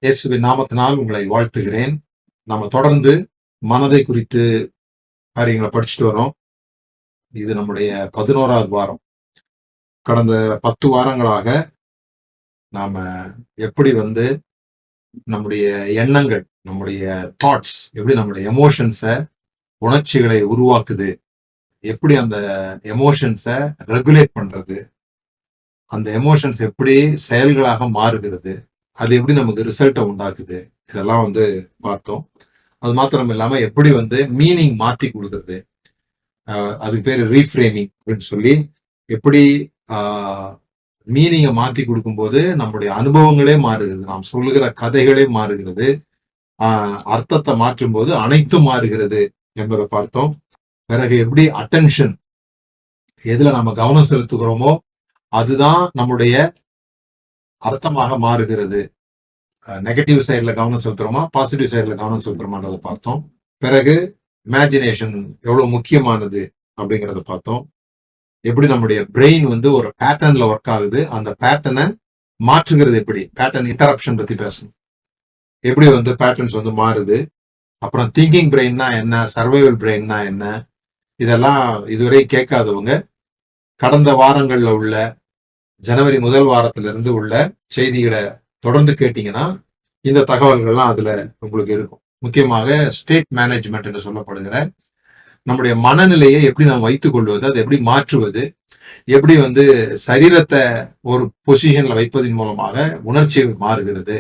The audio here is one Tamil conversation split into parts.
இயேசுவின் நாமத்தினால் உங்களை வாழ்த்துகிறேன். நம்ம தொடர்ந்து மனதை குறித்து காரியங்களை படிச்சுட்டு வரோம். இது நம்முடைய 11வது வாரம். கடந்த 10 வாரங்களாக நாம எப்படி நம்முடைய எண்ணங்கள், நம்முடைய தாட்ஸ் எப்படி நம்முடைய எமோஷன்ஸை, உணர்ச்சிகளை உருவாக்குது, எப்படி அந்த எமோஷன்ஸை ரெகுலேட் பண்றது, அந்த எமோஷன்ஸ் எப்படி செயல்களாக மாறுகிறது, அது எப்படி நமக்கு ரிசல்ட்டை உண்டாக்குது, இதெல்லாம் பார்த்தோம். அது மாத்திரம் இல்லாம எப்படி மீனிங் மாத்தி கொடுக்கறது, அதுக்கு பேரு ரீஃப்ரேமிங் அப்படின்னு சொல்லி, எப்படி மீனிங்கை மாத்தி கொடுக்கும்போது நம்முடைய அனுபவங்களே மாறுகிறது, நாம் சொல்லுகிற கதைகளே மாறுகிறது, அர்த்தத்தை மாற்றும் போது அனைத்தும் மாறுகிறது என்பதை பார்த்தோம். பிறகு எப்படி அட்டென்ஷன், எதுல நம்ம கவனம் செலுத்துகிறோமோ அதுதான் நம்முடைய அர்த்தமாக மாறுகிறது. நெகட்டிவ் சைட்ல கவனம் செலுத்துறோமா, பாசிட்டிவ் சைட்ல கவனம் செலுத்துறோமான்றதை பார்த்தோம். பிறகு இமேஜினேஷன் எவ்வளவு முக்கியமானது அப்படிங்கிறத பார்த்தோம். எப்படி நம்முடைய பிரெயின் ஒரு பேட்டர்ன்ல ஒர்க் ஆகுது, அந்த பேட்டர்னை மாற்றுகிறது எப்படி, பேட்டர்ன் இன்டரப்ஷன் பத்தி பேசணும், எப்படி பேட்டர்ன்ஸ் மாறுது. அப்புறம் திங்கிங் பிரெயின்னா என்ன, சர்வைவல் பிரெயின்னா என்ன, இதெல்லாம் இதுவரை கேட்காதவங்க கடந்த வாரங்கள்ல உள்ள ஜனவரி 1 வாரத்திலிருந்து உள்ள செய்திகளை தொடர்ந்து கேட்டீங்கன்னா இந்த தகவல்கள்லாம் அதுல உங்களுக்கு இருக்கும். முக்கியமாக ஸ்டேட் மேனேஜ்மெண்ட் என்று சொல்லப்படுகிற நம்முடைய மனநிலையை எப்படி நாம் வைத்துக் கொள்வது, அதை எப்படி மாற்றுவது, எப்படி சரீரத்தை ஒரு பொசிஷன்ல வைப்பதன் மூலமாக உணர்ச்சிகள் மாறுகிறது,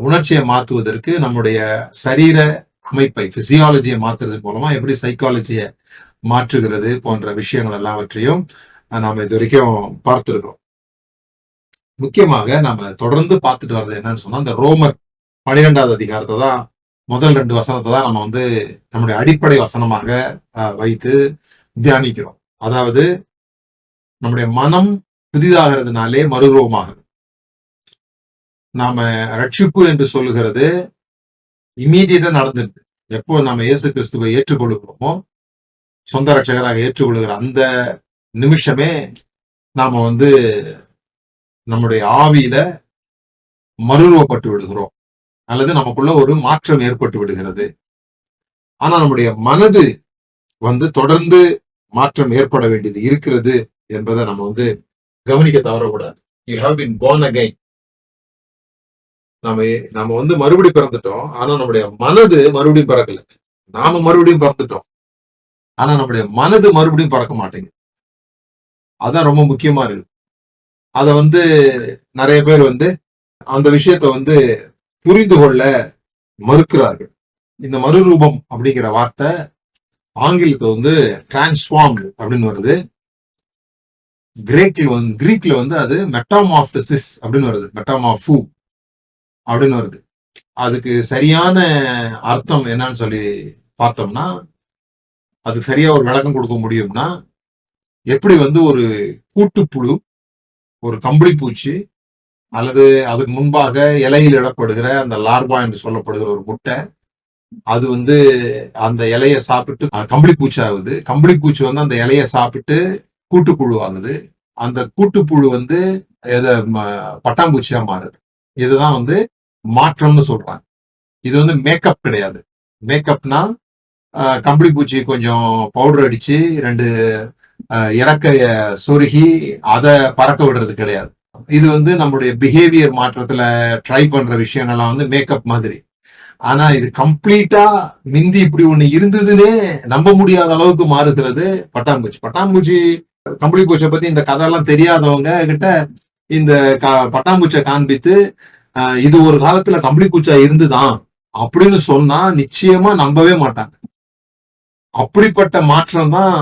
உணர்ச்சியை மாற்றுவதற்கு நம்முடைய சரீர அமைப்பை, பிசியாலஜியை மாற்றுறது மூலமா எப்படி சைக்காலஜியை மாற்றுகிறது போன்ற விஷயங்கள் எல்லாவற்றையும் நாம இது வரைக்கும் பார்த்திருக்கிறோம். முக்கியமாக நாம தொடர்ந்து பார்த்துட்டு வர்றது என்னன்னு சொன்னா, இந்த ரோமர் 12வது அதிகாரத்தை தான், முதல் 2 வசனத்தை தான் நம்ம நம்முடைய அடிப்படை வசனமாக வைத்து தியானிக்கிறோம். அதாவது நம்முடைய மனம் புதிதாகிறதுனாலே மறுரூபமாகுது. நாம ரட்சிப்பு என்று சொல்லுகிறது இம்மீடியட்டா நடந்துருது. எப்போ நாம இயேசு கிறிஸ்துவை ஏற்றுக்கொள்கிறோமோ, சொந்த ரட்சகராக ஏற்றுக்கொள்கிற அந்த நிமிஷமே நாம நம்முடைய ஆவியில மறுரூபப்பட்டு விடுகிறோம், அல்லது நமக்குள்ள ஒரு மாற்றம் ஏற்பட்டு விடுகிறது. ஆனா நம்முடைய மனது தொடர்ந்து மாற்றம் ஏற்பட வேண்டியது இருக்கிறது என்பதை நம்ம கவனிக்க தவறக்கூடாது. You have been born again. நாம மறுபடி பிறந்துட்டோம், ஆனா நம்முடைய மனது மறுபடியும் பிறக்கல. நாம மறுபடியும் பிறந்துட்டோம், ஆனா நம்முடைய மனது மறுபடியும் பிறக்க மாட்டேங்குது. அதான் ரொம்ப முக்கியமா இருக்கு. அத நிறைய பேர் அந்த விஷயத்த புரிந்து கொள்ள மறுக்கிறார்கள். இந்த மறுரூபம் அப்படிங்கிற வார்த்தை ஆங்கிலத்தை டிரான்ஸ்ஃபார்ம்டு அப்படின்னு வருது. கிரீக்ல அது மெட்டாமார்பிசிஸ் அப்படின்னு வருது, மெட்டாமார்பு அப்படின்னு வருது. அதுக்கு சரியான அர்த்தம் என்னன்னு சொல்லி பார்த்தோம்னா, அதுக்கு சரியா ஒரு விளக்கம் கொடுக்க முடியும்னா, எப்படி ஒரு கூட்டுப்புழு, ஒரு கம்பளி பூச்சி, அல்லது அதுக்கு முன்பாக இலையில் இடப்படுகிற அந்த லார்பா என்று சொல்லப்படுகிற ஒரு முட்டை, அது அந்த இலையை சாப்பிட்டு கம்பளி பூச்சி ஆகுது. கம்பளி பூச்சி அந்த இலையை சாப்பிட்டு கூட்டுப்புழு ஆகுது. அந்த கூட்டுப்புழு பட்டாம்பூச்சியா மாறுது. இதுதான் மாற்றம்னு சொல்றாங்க. இது மேக்கப் கிடையாது. மேக்கப்னா கம்பளி பூச்சி கொஞ்சம் பவுடர் அடிச்சு 2 இறக்கைய சொருகி அதை பறக்க விடுறது கிடையாது. இது நம்முடைய பிஹேவியர் மாற்றத்துல ட்ரை பண்ற விஷயங்கள்லாம் மேக்கப் மாதிரி. ஆனா இது கம்ப்ளீட்டா மிந்தி இப்படி ஒண்ணு இருந்ததுன்னே நம்ப முடியாத அளவுக்கு மாறுகிறது பட்டாம்பூச்சி. கம்பளி பூச்சியை பத்தி இந்த கதையெல்லாம் தெரியாதவங்க கிட்ட இந்த பட்டாம்பூச்சியை காண்பித்து இது ஒரு காலத்துல கம்பளி பூச்சா இருந்துதான் அப்படின்னு சொன்னா நிச்சயமா நம்பவே மாட்டாங்க. அப்படிப்பட்ட மாற்றம் தான்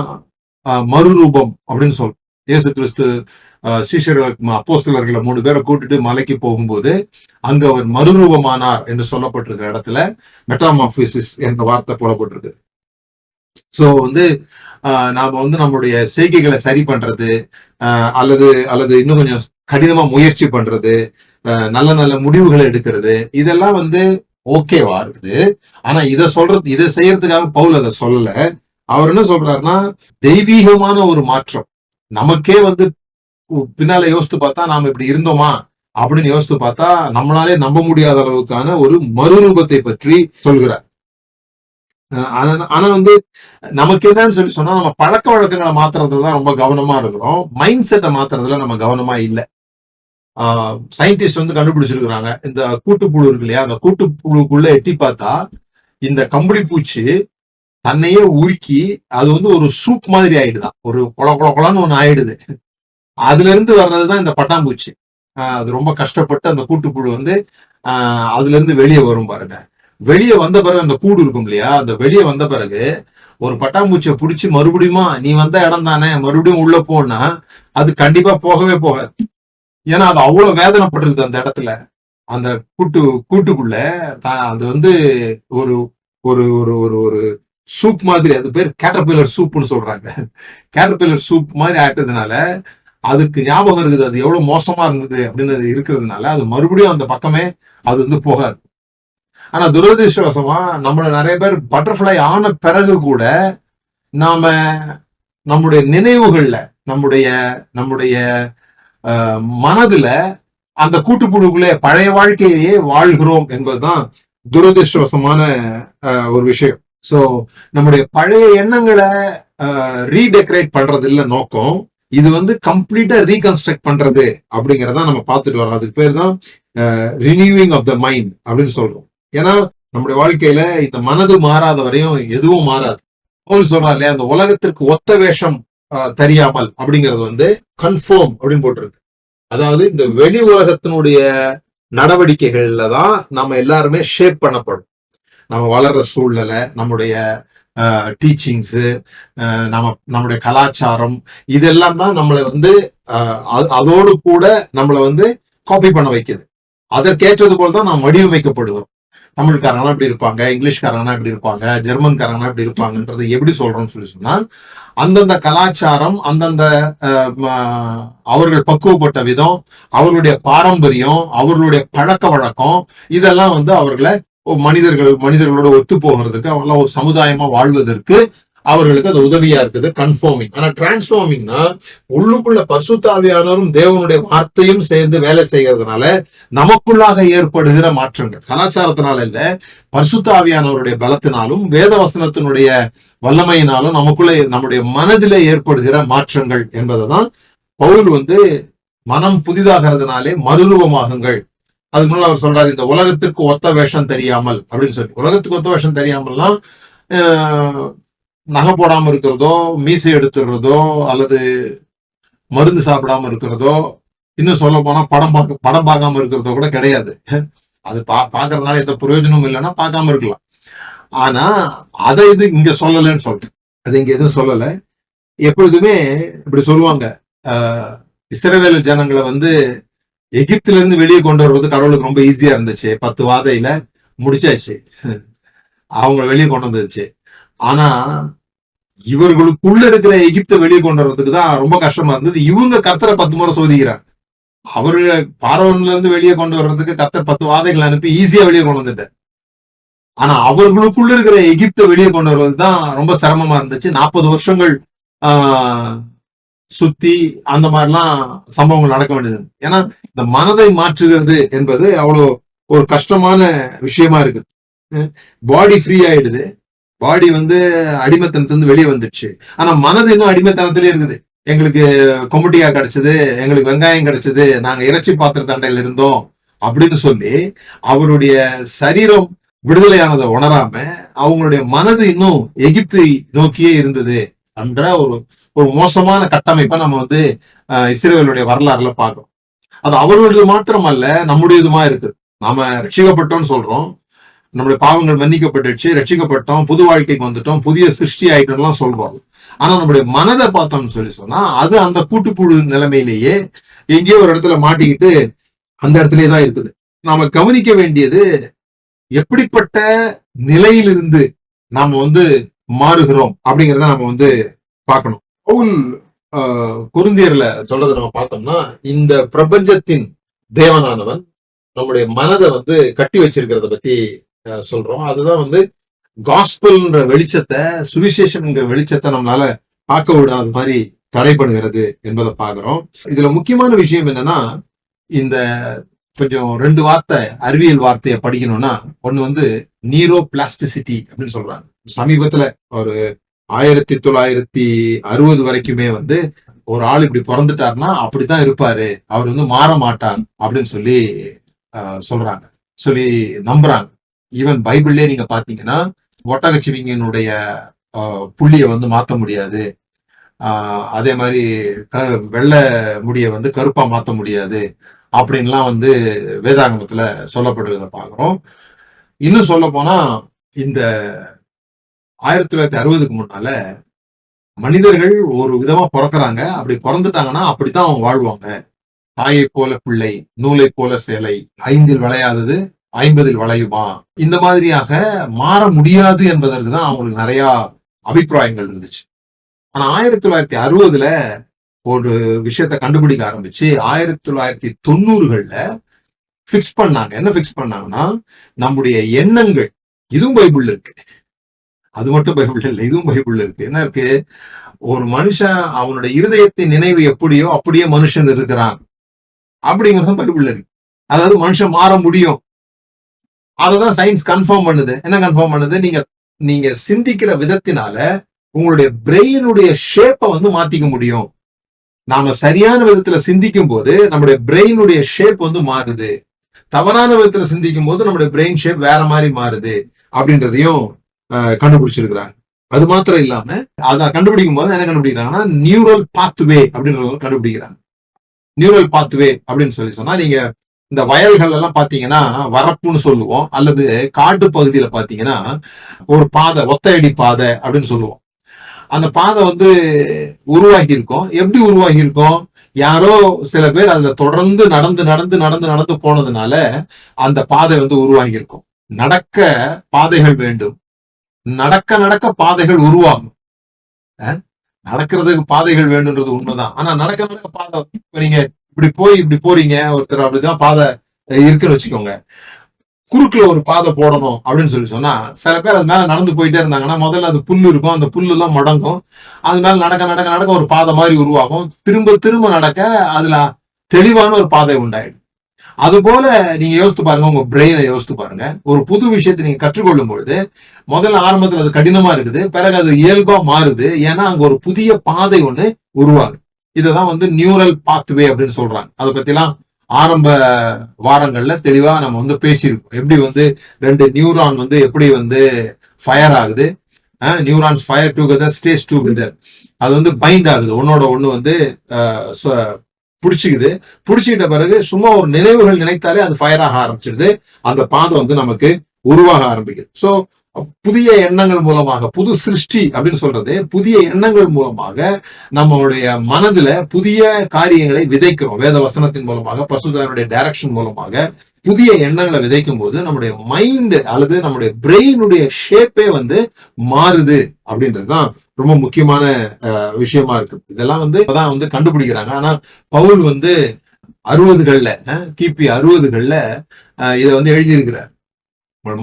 மறுரூபம் அப்படின்னு சொல்றோம். இயேசு கிறிஸ்து சீஷர்கள், அப்போஸ்தலர்களை 3 பேரை கூட்டிட்டு மலைக்கு போகும்போது அங்க அவர் மறுரூபமானார் என்று சொல்லப்பட்டிருக்கிற இடத்துல மெட்டாமார்பிசிஸ் என்ற வார்த்தை போடப்பட்டிருக்கு. சோ நாம நம்முடைய செய்கைகளை சரி பண்றது, அல்லது இன்னும் கொஞ்சம் கடினமா முயற்சி பண்றது, நல்ல நல்ல முடிவுகளை எடுக்கிறது, இதெல்லாம் ஓகேவா இருக்குது. ஆனா இதை செய்யறதுக்காக பவுல் அதை சொல்லல. அவர் என்ன சொல்றாருன்னா, தெய்வீகமான ஒரு மாற்றம் நமக்கே பின்னால யோசித்து பார்த்தா நாம இப்படி இருந்தோமா அப்படின்னு யோசித்து பார்த்தா நம்மளாலே நம்ப முடியாத அளவுக்கான ஒரு மறுரூபத்தை பற்றி சொல்கிறார். ஆனா வந்து நமக்கு என்னன்னு சொல்லி சொன்னா, நம்ம பழக்க வழக்கங்களை மாத்துறதுதான் ரொம்ப கவனமா இருக்கிறோம். மைண்ட் செட்டை மாத்துறதுல நம்ம கவனமா இல்லை. சயின்டிஸ்ட் வந்து கண்டுபிடிச்சிருக்கிறாங்க, இந்த கூட்டுப்புழு இருக்கு இல்லையா, அந்த கூட்டுப்புழுக்குள்ள எட்டி பார்த்தா இந்த கம்பளி பூச்சி தன்னையே உருக்கி அது வந்து ஒரு சூப் மாதிரி ஆயிடுதான், ஒரு கொல கொல கொலன்னு ஒண்ணு ஆயிடுது. அதுல இருந்து வர்றதுதான் இந்த பட்டாம்பூச்சி. அது ரொம்ப கஷ்டப்பட்டு அந்த கூட்டுப்புழு வந்து அதுல இருந்து வெளியே வரும் பாருங்க. வெளியே வந்த பிறகு அந்த கூடு இருக்கும் இல்லையா, அந்த வெளியே வந்த பிறகு ஒரு பட்டாம்பூச்சியை பிடிச்சி மறுபடியும் நீ வந்த இடம் தானே மறுபடியும் உள்ள போனா அது கண்டிப்பா போகவே போகாது. ஏன்னா அது அவ்வளவு வேதனைப்பட்டிருக்கு அந்த இடத்துல. அந்த கூட்டுக்குள்ள அது வந்து ஒரு ஒரு ஒரு ஒரு ஒரு சூப் மாதிரி, அது பேர் கேட்டர்பில்லர் சூப்னு சொல்றாங்க. கேட்டர்பில்லர் சூப் மாதிரி ஆயிட்டதுனால அதுக்கு ஞாபகம் இருக்குது அது எவ்வளவு மோசமா இருந்தது அப்படின்னு இருக்கிறதுனால அது மறுபடியும் அந்த பக்கமே அது வந்து போகாது. ஆனா துரதிருஷ்டவசமா நம்மள நிறைய பேர் பட்டர்ஃபிளை ஆன பிறகு கூட நாம நம்முடைய நினைவுகள்ல நம்முடைய நம்முடைய மனதுல அந்த கூட்டுப்புழுக்குள்ளே பழைய வாழ்க்கையே வாழ்கிறோம் என்பதுதான் துரதிருஷ்டவசமான ஒரு விஷயம். சோ நம்முடைய பழைய எண்ணங்களை ரீடெக்கரேட் பண்றது இல்ல நோக்கம், இது வந்து கம்ப்ளீட்டா ரீகன்ஸ்ட்ரக்ட் பண்றது அப்படிங்கறத நம்ம பார்த்துட்டு வரோம். அதுக்கு பேர் தான் ரினியூவிங் ஆஃப் த மைண்ட் அப்படின்னு சொல்றோம். ஏன்னா நம்முடைய வாழ்க்கையில இந்த மனது மாறாத வரையும் எதுவும் மாறாது. பவுல் சொல்றாரு இல்லையா, அந்த உலகத்திற்கு ஒத்த வேஷம் தெரியாமல் அப்படிங்கிறது வந்து கன்ஃபார்ம் அப்படின்னு போட்டிருக்கு. அதாவது இந்த வெளி உலகத்தினுடைய நடவடிக்கைகள்ல தான் நம்ம எல்லாருமே ஷேப் பண்ணப்படும். நம்ம வளர்ற சூழ்நிலை, நம்முடைய டீச்சிங்ஸு, நம்முடைய கலாச்சாரம், இதெல்லாம் தான் நம்மளை வந்து அதோடு கூட நம்மளை வந்து காப்பி பண்ண வைக்குது. அதற்கேற்றது போல்தான் நாம் வடிவமைக்கப்படுவோம். தமிழ்காரங்களாம் இப்படி இருப்பாங்க, இங்கிலீஷ்காரங்களாம் இப்படி இருப்பாங்க, ஜெர்மன்காரங்களாம் இப்படி இருப்பாங்கன்றது எப்படி சொல்றோம்னு சொல்லி சொன்னா, அந்தந்த கலாச்சாரம், அந்தந்த அவர்கள் பக்குவப்பட்ட விதம், அவர்களுடைய பாரம்பரியம், அவர்களுடைய பழக்க வழக்கம், இதெல்லாம் வந்து அவர்களை மனிதர்களோட ஒத்து போகிறதுக்கு, அவங்களாம் ஒரு சமுதாயமா வாழ்வதற்கு அவர்களுக்கு அது உதவியா இருக்குது. கன்ஃபார்மிங். ஆனா டிரான்ஸ்ஃபார்மிங்னா உள்ளுக்குள்ள பரிசுத்த ஆவியானவரும் தேவனுடைய வார்த்தையும் சேர்ந்து வேலை செய்யறதுனால நமக்குள்ளாக ஏற்படுகிற மாற்றங்கள், கலாச்சாரத்தினால இல்ல, பரிசுத்த ஆவியானவருடைய பலத்தினாலும் வேத வசனத்தினுடைய வல்லமையினாலும் நமக்குள்ள நம்முடைய மனதிலே ஏற்படுகிற மாற்றங்கள் என்பதைதான் பவுல் வந்து மனம் புதிதாகிறதுனாலே மறுரூபமாகுங்கள். அதுக்கு முன்னாடி அவர் சொல்றாரு, இந்த உலகத்திற்கு ஒத்த வேஷம் தெரியாமல் அப்படின்னு சொல்லி. உலகத்துக்கு ஒத்த வேஷம் தெரியாமல்னா நகை போடாம இருக்கிறதோ, மீசை எடுத்துடுறதோ, அல்லது மருந்து சாப்பிடாம இருக்கிறதோ, இன்னும் சொல்ல போனா படம் பார்க்காம இருக்கிறதோ கூட கிடையாது. அது பாக்குறதுனால எந்த பிரயோஜனமும் இல்லைன்னா பார்க்காம இருக்கலாம். ஆனா அதை இது இங்க சொல்லலன்னு சொல்றேன். அது இங்க எதுவும் சொல்லல. எப்பொழுதுமே இப்படி சொல்லுவாங்க, இஸ்ரவேல் ஜனங்களை வந்து எகிப்துல இருந்து வெளியே கொண்டு வர்றது கடவுளுக்கு ரொம்ப ஈஸியா இருந்துச்சு. 10 வாதையில முடிச்சாச்சு, அவங்க வெளியே கொண்டு வந்துருச்சு. ஆனா இவர்களுக்குள்ள இருக்கிற எகிப்தை வெளியே கொண்டு வர்றதுக்கு தான் ரொம்ப கஷ்டமா இருந்தது. இவங்க கர்த்தரை 10 முறை சோதிக்கிறாங்க. அவர்களை பார்வோன்ல இருந்து வெளியே கொண்டு வர்றதுக்கு கர்த்தர் 10 வாதைகள் அனுப்பி ஈஸியா வெளியே கொண்டு வந்துட்டார். ஆனா அவர்களுக்குள்ள இருக்கிற எகிப்தை வெளியே கொண்டு வருவது தான் ரொம்ப சிரமமா இருந்துச்சு. 40 வருஷங்கள் சுத்தி அந்த மாதிரிலாம் சம்பவங்கள் நடக்க வேண்டியது. ஏன்னா இந்த மனதை மாற்றுகிறது என்பது அவ்வளவு ஒரு கஷ்டமான விஷயமா இருக்குது. பாடி ஃப்ரீ ஆயிடுது, பாடி வந்து அடிமைத்தனத்திலிருந்து வெளியே வந்துடுச்சு. ஆனா மனது இன்னும் அடிமைத்தனத்திலே இருக்குது. எங்களுக்கு கொம்பட்டியா கிடைச்சது, எங்களுக்கு வெங்காயம் கிடைச்சது, நாங்க இறைச்சி பாத்திர தண்டையில இருந்தோம் அப்படின்னு சொல்லி அவருடைய சரீரம் விடுதலையானதை உணராம அவங்களுடைய மனது இன்னும் எகிப்தை நோக்கியே இருந்தது என்ற ஒரு மோசமான கட்டமைப்பை நம்ம வந்து இஸ்ரவேலுடைய வரலாறுல பார்க்கிறோம். அது அவர்களுடைய மாத்திரம் அல்ல, நம்முடையதுமா இருக்குது. நாம ரட்சிக்கப்பட்டோம்னு சொல்றோம், நம்முடைய பாவங்கள் மன்னிக்கப்பட்டுச்சு, ரட்சிக்கப்பட்டோம், புது வாழ்க்கைக்கு வந்துட்டோம், புதிய சிருஷ்டி ஆயிட்டோம்லாம் சொல்றோம். ஆனா நம்முடைய மனதை பார்த்தோம்னு சொல்லி சொன்னா அது அந்த கூட்டுப்புழு நிலைமையிலேயே எங்கேயோ ஒரு இடத்துல மாட்டிக்கிட்டு அந்த இடத்துலயே தான் இருக்குது. நாம கவனிக்க வேண்டியது எப்படிப்பட்ட நிலையிலிருந்து நாம வந்து மாறுகிறோம் அப்படிங்கிறத நம்ம வந்து பார்க்கணும். பவுல் கொரிந்தியர்ல சொல்றதை நம்ம பார்த்தோம்னா, இந்த பிரபஞ்சத்தின் தேவனானவன் நம்முடைய மனதை வந்து கட்டி வச்சிருக்கிறத பத்தி சொல்றோம். அதுதான் வந்து காஸ்பல்ன்ற வெளிச்சத்தை, சுவிசேஷன்ங்கிற வெளிச்சத்தை நம்மளால பார்க்க விடாத மாதிரி தடைப்படுகிறது என்பதை பார்க்கிறோம். இதுல முக்கியமான விஷயம் என்னன்னா, இந்த கொஞ்சம் 2 வார்த்தை அறிவியல் வார்த்தையை படிக்கணும்னா, ஒண்ணு வந்து நியூரோ பிளாஸ்டிசிட்டி அப்படின்னு சொல்றாங்க. சமீபத்துல ஒரு 1960 வரைக்குமே வந்து ஒரு ஆள் இப்படி பிறந்துட்டாருன்னா அப்படித்தான் இருப்பாரு, அவர் வந்து மாற மாட்டார் அப்படின்னு சொல்லி சொல்றாங்க, சொல்லி நம்புறாங்க. ஈவன் பைபிள்லயே நீங்க பாத்தீங்கன்னா ஒட்டகச்சிவிங்கனுடைய புள்ளிய வந்து மாத்த முடியாது, அதே மாதிரி வெள்ளை முடிய வந்து கருப்பா மாத்த முடியாது அப்படின்லாம் வந்து வேதாகமத்துல சொல்லப்படுறத பாக்குறோம். இன்னும் சொல்ல போனா இந்த 1960க்கு முன்னால மனிதர்கள் ஒரு விதமா பிறக்கிறாங்க, அப்படி பிறந்துட்டாங்கன்னா அப்படித்தான் அவங்க வாழ்வாங்க. தாயை போல பிள்ளை, நூலை போல சேலை, 5ல் விளையாதது 50ல் விளையுமா, இந்த மாதிரியாக மாற முடியாது என்பதற்கு தான் அவங்களுக்கு நிறைய அபிப்பிராயங்கள் இருந்துச்சு. ஆனா 1960ல ஒரு விஷயத்த கண்டுபிடிக்க ஆரம்பிச்சு 1990கள்ல பிக்ஸ் பண்ணாங்க. என்ன பிக்ஸ் பண்ணாங்கன்னா, நம்முடைய எண்ணங்கள், இதுவும் பைபிள் இருக்கு, அது மட்டும் பைபிள் இல்லை, இதுவும் பைபிள் இருக்கு. என்ன இருக்கு? ஒரு மனுஷன் அவனுடைய இருதயத்தின் நினைவு எப்படியோ அப்படியே மனுஷன் இருக்கிறான் அப்படிங்கறதும் பைபிள் இருக்கு. அதாவது மனுஷன் மாற முடியும். அததான் சயின்ஸ் கன்ஃபார்ம் பண்ணுது. என்ன கன்ஃபார்ம் பண்ணுது? நீங்க சிந்திக்கிற விதத்தினால உங்களுடைய பிரெயினுடைய ஷேப்பை வந்து மாத்திக்க முடியும். நாம சரியான விதத்துல சிந்திக்கும் போது நம்முடைய பிரெயினுடைய ஷேப் வந்து மாறுது, தவறான விதத்துல சிந்திக்கும் போது நம்முடைய பிரெயின் ஷேப் வேற மாதிரி மாறுது அப்படின்றதையும் கண்டுபிடிச்சிருக்கிறாங்க. அது மாத்திரம் இல்லாம அதை கண்டுபிடிக்கும் போது என்ன கண்டுபிடிக்கிறாங்கன்னா, நியூரல் பாத்வே அப்படின்றத கண்டுபிடிக்கிறாங்க. நியூரல் பாத்வே அப்படின்னு சொல்லி சொன்னா, நீங்க இந்த வயல்கள் எல்லாம் பாத்தீங்கன்னா வரப்புன்னு சொல்லுவோம், அல்லது காட்டு பகுதியில பாத்தீங்கன்னா ஒரு பாதை, ஒத்தையடி பாதை அப்படின்னு சொல்லுவோம். அந்த பாதை வந்து உருவாகி இருக்கும். எப்படி உருவாகி இருக்கும்? யாரோ சில பேர் அதுல தொடர்ந்து நடந்து நடந்து நடந்து நடந்து போனதுனால அந்த பாதை வந்து உருவாகி இருக்கும். நடக்க பாதைகள் வேண்டும், நடக்க நடக்க பாதைகள் உருவாகும். நடக்கிறதுக்கு பாதைகள் வேண்டும்ன்றது உண்மைதான். ஆனா நடக்க நடக்க பாதை, நீங்க இப்படி போறீங்க, ஒருத்தர் அப்படிதான் பாதை இருக்குன்னு வச்சுக்கோங்க, குறுக்குல ஒரு பாதை போடணும் அப்படின்னு சொல்லி சொன்னா, சில பேர் அது மேல நடந்து போயிட்டே இருந்தாங்கன்னா முதல்ல அது புல்லு இருக்கும், அந்த புல்லு எல்லாம் மடங்கும், அது மேல நடக்க நடக்க நடக்க ஒரு பாதை மாதிரி உருவாகும். திரும்ப திரும்ப நடக்க அதுல தெளிவான ஒரு பாதை உண்டாயிடும். அது போல நீங்க யோசித்து பாருங்க, உங்க பிரெயினை யோசித்து பாருங்க. ஒரு புது விஷயத்தை நீங்க கற்றுக்கொள்ளும் பொழுது முதல்ல ஆரம்பத்துல அது கடினமா இருக்குது, பிறகு அது இயல்பா மாறுது. ஏன்னா அங்க ஒரு புதிய பாதை ஒண்ணு உருவாகுது. இததான் வந்து நியூரல் பாத்வே அப்படின்னு சொல்றாங்க. அதை பத்தி எல்லாம் ஆரம்ப வாரங்கள்ல தெளிவா நம்ம வந்து பேசியிருக்கோம். எப்படி வந்து 2 நியூரான் வந்து எப்படி வந்து ஃபயர் ஆகுது, neurons fire together stay together, அது வந்து பைண்ட் ஆகுது, ஒன்னோட ஒண்ணு வந்து பிடிச்சிக்கிட்ட பிறகு சும்மா ஒரு நினைவுகள் நினைத்தாலே அது ஃபயர் ஆக ஆரம்பிச்சிருது, அந்த பாதை வந்து நமக்கு உருவாக ஆரம்பிக்குது. சோ புதிய எண்ணங்கள் மூலமாக, புது சிருஷ்டி அப்படின்னு சொல்றது, புதிய எண்ணங்கள் மூலமாக நம்மளுடைய மனதுல புதிய காரியங்களை விதைக்கிறோம். வேத வசனத்தின் மூலமாக, பரிசுத்தனுடைய டைரக்ஷன் மூலமாக புதிய எண்ணங்களை விதைக்கும் போது நம்முடைய மைண்ட் அல்லது நம்முடைய பிரெயினுடைய ஷேப்பே வந்து மாறுது அப்படின்றதுதான் ரொம்ப முக்கியமான விஷயமா இருக்கு. இதெல்லாம் வந்து அதான் வந்து கண்டுபிடிக்கிறாங்க. ஆனா பவுல் வந்து 60கள்ல, கிபி 60கள்ல இதை வந்து எழுதியிருக்கிறார்.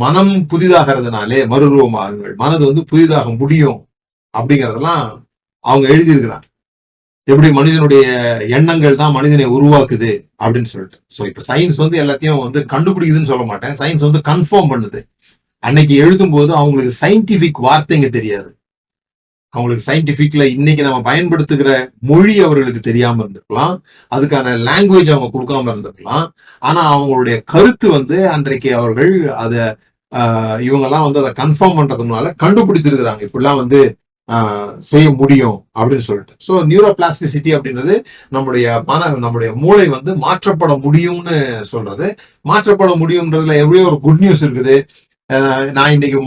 மனம் புதிதாகிறதுனாலே மறுரூபமாகுங்கள், மனது வந்து புதிதாக முடியும் அப்படிங்கறதெல்லாம் அவங்க எழுதியிருக்கிறாங்க. எப்படி மனிதனுடைய எண்ணங்கள் தான் மனிதனை உருவாக்குது அப்படின்னு சொல்லிட்டு. சோ இப்ப சயின்ஸ் வந்து எல்லாத்தையும் வந்து கண்டுபிடிக்குதுன்னு சொல்ல மாட்டேன், சயின்ஸ் வந்து கன்ஃபார்ம் பண்ணுது. அன்னைக்கு எழுதும் போது அவங்களுக்கு சயின்டிபிக் வார்த்தைங்க தெரியாது, அவங்களுக்கு சயின்டிபிக்ல இன்னைக்கு நம்ம பயன்படுத்துகிற மொழி அவர்களுக்கு தெரியாம இருந்திருக்கலாம், அதுக்கான லாங்குவேஜ் அவங்க கொடுக்காம இருந்திருக்கலாம். ஆனா அவங்களுடைய கருத்து வந்து அன்றைக்கு அவர்கள் அத இவங்கெல்லாம் வந்து அதை கன்ஃபார்ம் பண்றதுனால கண்டுபிடிச்சிருக்கிறாங்க, இப்படிலாம் வந்து செய்ய முடியும் அப்படின்னு சொல்லிட்டு. ஸோ நியூரோ பிளாஸ்டிசிட்டி அப்படின்றது நம்முடைய மூளை வந்து மாற்றப்பட முடியும்னு சொல்றது. மாற்றப்பட முடியும்ன்றதுல எவ்வளோ ஒரு குட் நியூஸ் இருக்குது. நான் இன்னைக்கு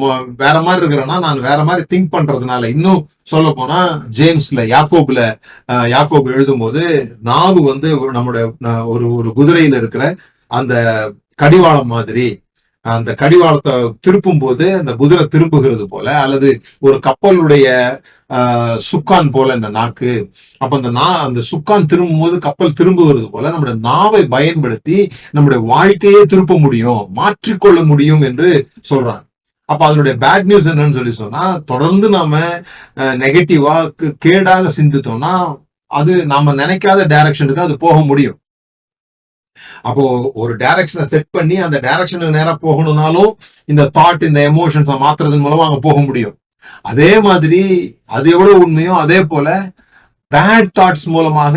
வேற மாதிரி இருக்கிறேன்னா நான் வேற மாதிரி திங்க் பண்றதுனால, இன்னும் சொல்ல போனா ஜேம்ஸ்ல யாக்கோபு எழுதும் போது, நாவு வந்து நம்முடைய ஒரு குதிரையில இருக்கிற அந்த கடிவாளம் மாதிரி, அந்த கடிவாளத்தை திருப்பும் போது அந்த குதிரை திரும்புகிறது போல, அல்லது ஒரு கப்பலுடைய சுக்கான் போல இந்த நாக்கு, அப்ப அந்த சுக்கான் திரும்பும் போது கப்பல் திரும்புகிறது போல நம்முடைய நாவை பயன்படுத்தி நம்முடைய வாழ்க்கையே திருப்ப முடியும், மாற்றிக்கொள்ள முடியும் என்று சொல்றாங்க. அப்ப அதனுடைய பேட் நியூஸ் என்னன்னு சொல்லி சொன்னா, தொடர்ந்து நாம நெகட்டிவா கேடாக சிந்தித்தோம்னா அது நாம நினைக்காத டைரக்ஷனுக்கு அது போக முடியும். அப்போ ஒரு டைரக்ஷனை செட் பண்ணி அந்த டைரக்ஷனுக்கு நேரம் போகணும்னாலும் இந்த தாட், இந்த எமோஷன்ஸை மாத்துறதன் மூலமா அங்க போக முடியும். அதே மாதிரி அது எவ்வளவு உண்மையோ அதே போல பேட் தாட்ஸ் மூலமாக,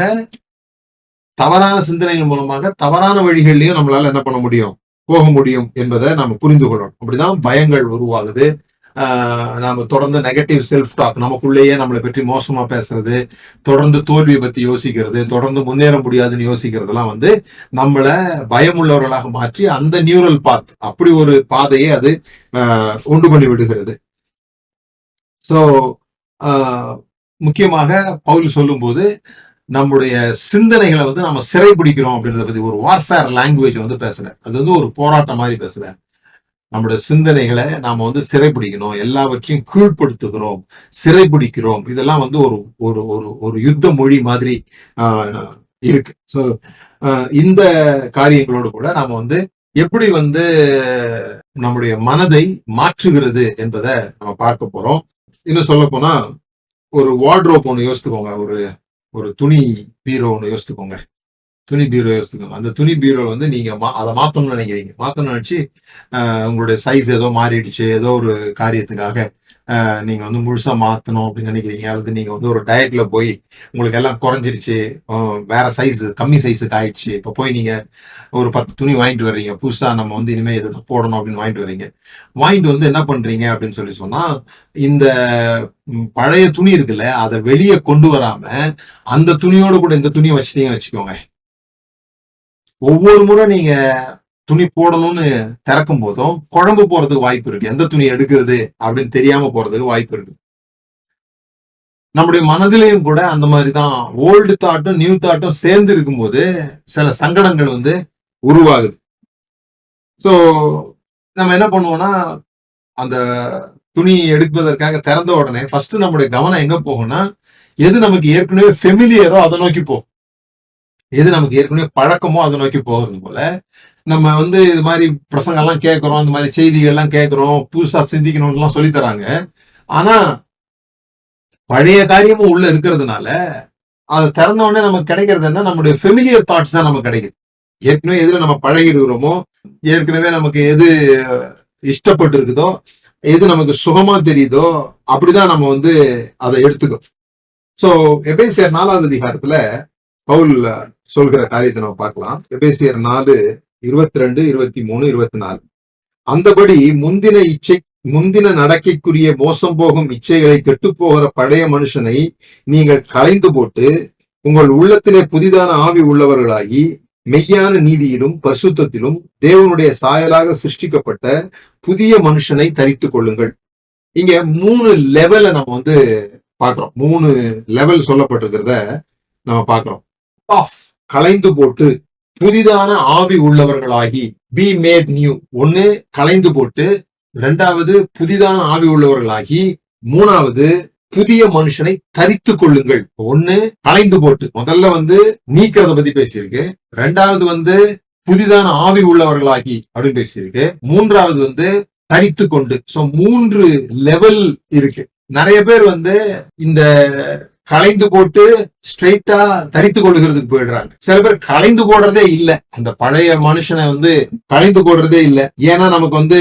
தவறான சிந்தனைகள் மூலமாக தவறான வழிகள்லயும் நம்மளால என்ன பண்ண முடியும், போக முடியும் என்பதை நாம புரிந்து கொள்ளணும். அப்படிதான் பயங்கள் உருவாகுது. நாம தொடர்ந்து நெகட்டிவ் செல்ஃப் டாக், நமக்குள்ளேயே நம்மளை பற்றி மோசமா பேசுறது, தொடர்ந்து தோல்வியை பத்தி யோசிக்கிறது, தொடர்ந்து முன்னேற முடியாதுன்னு யோசிக்கிறதுலாம் நம்மள பயமுள்ளவர்களாக மாற்றி அந்த நியூரல் பாத், அப்படி ஒரு பாதையை அது உண்டு பண்ணி விடுகிறது. சோ முக்கியமாக பவுல் சொல்லும் போது நம்முடைய சிந்தனைகளை நம்ம சிறைபிடிக்கிறோம் அப்படின்றத பத்தி ஒரு வார்ஃபேர் லாங்குவேஜ் பேசுறேன். அது ஒரு போராட்டம் மாதிரி பேசுறேன். நம்முடைய சிந்தனைகளை நாம சிறைபிடிக்கணும், எல்லாவற்றையும் கீழ்ப்படுத்துகிறோம், சிறைபிடிக்கிறோம். இதெல்லாம் ஒரு ஒரு ஒரு ஒரு யுத்த மொழி மாதிரி இருக்கு. ஸோ இந்த காரியங்களோடு கூட நாம எப்படி நம்முடைய மனதை மாற்றுகிறது என்பதை நம்ம பார்க்க போறோம். இன்னும் சொல்ல போனா ஒரு வார்ட்ரோப் ஒன்று யோசித்துக்கோங்க, ஒரு துணி பீரோ ஒன்று யோசித்துக்கோங்க. துணி பீரோ யோசித்துக்கோங்க. அந்த துணி பீரோ நீங்க அதை மாத்தணும்னு நினைக்கிறீங்க. மாத்தணும்னு நினைச்சு உங்களுடைய சைஸ் ஏதோ மாறிடுச்சு, ஏதோ ஒரு காரியத்துக்காக நீங்க முழுசா மாத்தணும் அப்படின்னு நினைக்கிறீங்க. அல்லது நீங்க ஒரு டயட்ல போய் உங்களுக்கு எல்லாம் குறைஞ்சிருச்சு, வேற சைஸ், கம்மி சைஸுக்கு ஆயிடுச்சு. இப்ப போய் நீங்க ஒரு 10 துணி வாங்கிட்டு வர்றீங்க, புதுசா நம்ம இனிமே இதை போடணும் அப்படின்னு வாங்கிட்டு வர்றீங்க. வாங்கிட்டு என்ன பண்றீங்க அப்படின்னு சொன்னா, இந்த பழைய துணி இருக்குல்ல, அதை வெளியே கொண்டு வராம அந்த துணியோடு கூட இந்த துணியை வச்சுட்டீங்கன்னு வச்சுக்கோங்க. ஒவ்வொரு முறை நீங்க துணி போடணும்னு திறக்கும் போதும் குழம்பு போறதுக்கு வாய்ப்பு இருக்கு. எந்த துணி எடுக்கிறது அப்படின்னு தெரியாம போறதுக்கு வாய்ப்பு இருக்கு. நம்முடைய மனதிலையும் கூட அந்த மாதிரிதான் ஓல்டு தாட்டும் நியூ தாட்டும் சேர்ந்து இருக்கும்போது சில சங்கடங்கள் உருவாகுது. சோ நம்ம என்ன பண்ணுவோம்னா, அந்த துணி எடுப்பதற்காக திறந்த உடனே ஃபர்ஸ்ட் நம்முடைய கவனம் எங்க போகும்னா, எது நமக்கு ஏற்கனவே ஃபெமிலியரோ அதை நோக்கி போகும். எது நமக்கு ஏற்கனவே பழக்கமோ அதை நோக்கி போகிறது போல நம்ம இது மாதிரி பிரசங்கம் எல்லாம் கேட்கிறோம், இந்த மாதிரி செய்திகள் எல்லாம் கேட்கிறோம், புதுசா சிந்திக்கணும்னு எல்லாம் சொல்லி தராங்க. ஆனா பழைய காரியமும் உள்ள இருக்கிறதுனால அதை திறந்த உடனே நமக்கு கிடைக்கிறது என்ன, நம்முடைய ஃபெமிலியர் தாட்ஸ் தான் நமக்கு கிடைக்குது. ஏற்கனவே எதுல நம்ம பழகி இருக்கிறோமோ, ஏற்கனவே நமக்கு எது இஷ்டப்பட்டு இருக்குதோ, எது நமக்கு சுகமா தெரியுதோ, அப்படிதான் நம்ம அதை எடுத்துக்கணும். சோ எபேசியர் 4வது அதிகாரத்துல பவுல் சொல்கிற காரியத்தை நம்ம பார்க்கலாம். எபேசியர் 4:22, 23, 24. அந்தபடி முந்தின நடக்கைக்குரிய மோசம் போகும் இச்சைகளை கெட்டு போகிற பழைய மனுஷனை நீங்கள் களைந்து போட்டு உங்கள் உள்ளத்திலே புதிதான ஆவி உள்ளவர்களாகி மெய்யான நீதியிலும் பரிசுத்தத்திலும் தேவனுடைய சாயலாக சிருஷ்டிக்கப்பட்ட புதிய மனுஷனை தரித்துக் கொள்ளுங்கள். இங்க 3 லெவல நம்ம பாக்குறோம். 3 லெவல் சொல்லப்பட்டிருக்கிறத நம்ம பாக்குறோம். களைந்து போட்டு புதிதான ஆவி உள்ளவர்களாகி, பி மேட் நியூ. ஒன்னு களைந்து போட்டு, 2வது புதிதான ஆவி உள்ளவர்களாகி, 3வது புதிய மனுஷனை தரித்து கொள்ளுங்கள். ஒன்னு களைந்து போட்டு, முதல்ல நீக்கிறத பத்தி பேசியிருக்கு. 2வது புதிதான ஆவி உள்ளவர்களாகி அப்படின்னு பேசியிருக்கு. 3வது தரித்து கொண்டு. சோ 3 லெவல் இருக்கு. நிறைய பேர் இந்த களைந்து போட்டு ஸ்ட்ரெயிட்டா தரித்து கொள்ளுகிறதுக்கு போயிடுறாங்க. சில பேர் களைந்து போடுறதே இல்ல, அந்த பழைய மனுஷனை களைந்து போடுறதே இல்ல. ஏன்னா நமக்கு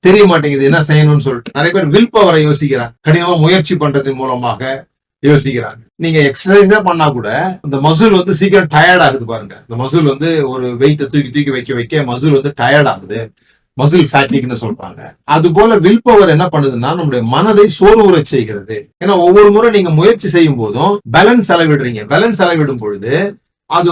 தெரிய மாட்டேங்குது என்ன செய்யணும்னு சொல்லிட்டு நிறைய பேர் வில் பவரை யோசிக்கிறாங்க, கடினமா முயற்சி பண்றதன் மூலமாக யோசிக்கிறாங்க. நீங்க எக்ஸசைஸா பண்ணா கூட இந்த மசில் சீக்கிரம் டயர்ட் ஆகுது பாருங்க. இந்த மசில் ஒரு வெயிட்டை தூக்கி வைக்க வைக்க மசில் டயர்ட் ஆகுது, மசில் ஃபேட்டிக்னு சொல்றாங்க. அது போல வில் பவர் என்ன பண்ணுதுன்னா நம்முடைய மனதை சோர்வுற செய்கிறது. ஏன்னா ஒவ்வொரு முறை நீங்க முயற்சி செய்யும் போதும் பேலன்ஸ் செலவிடுறீங்க. பேலன்ஸ் செலவிடும் பொழுது அது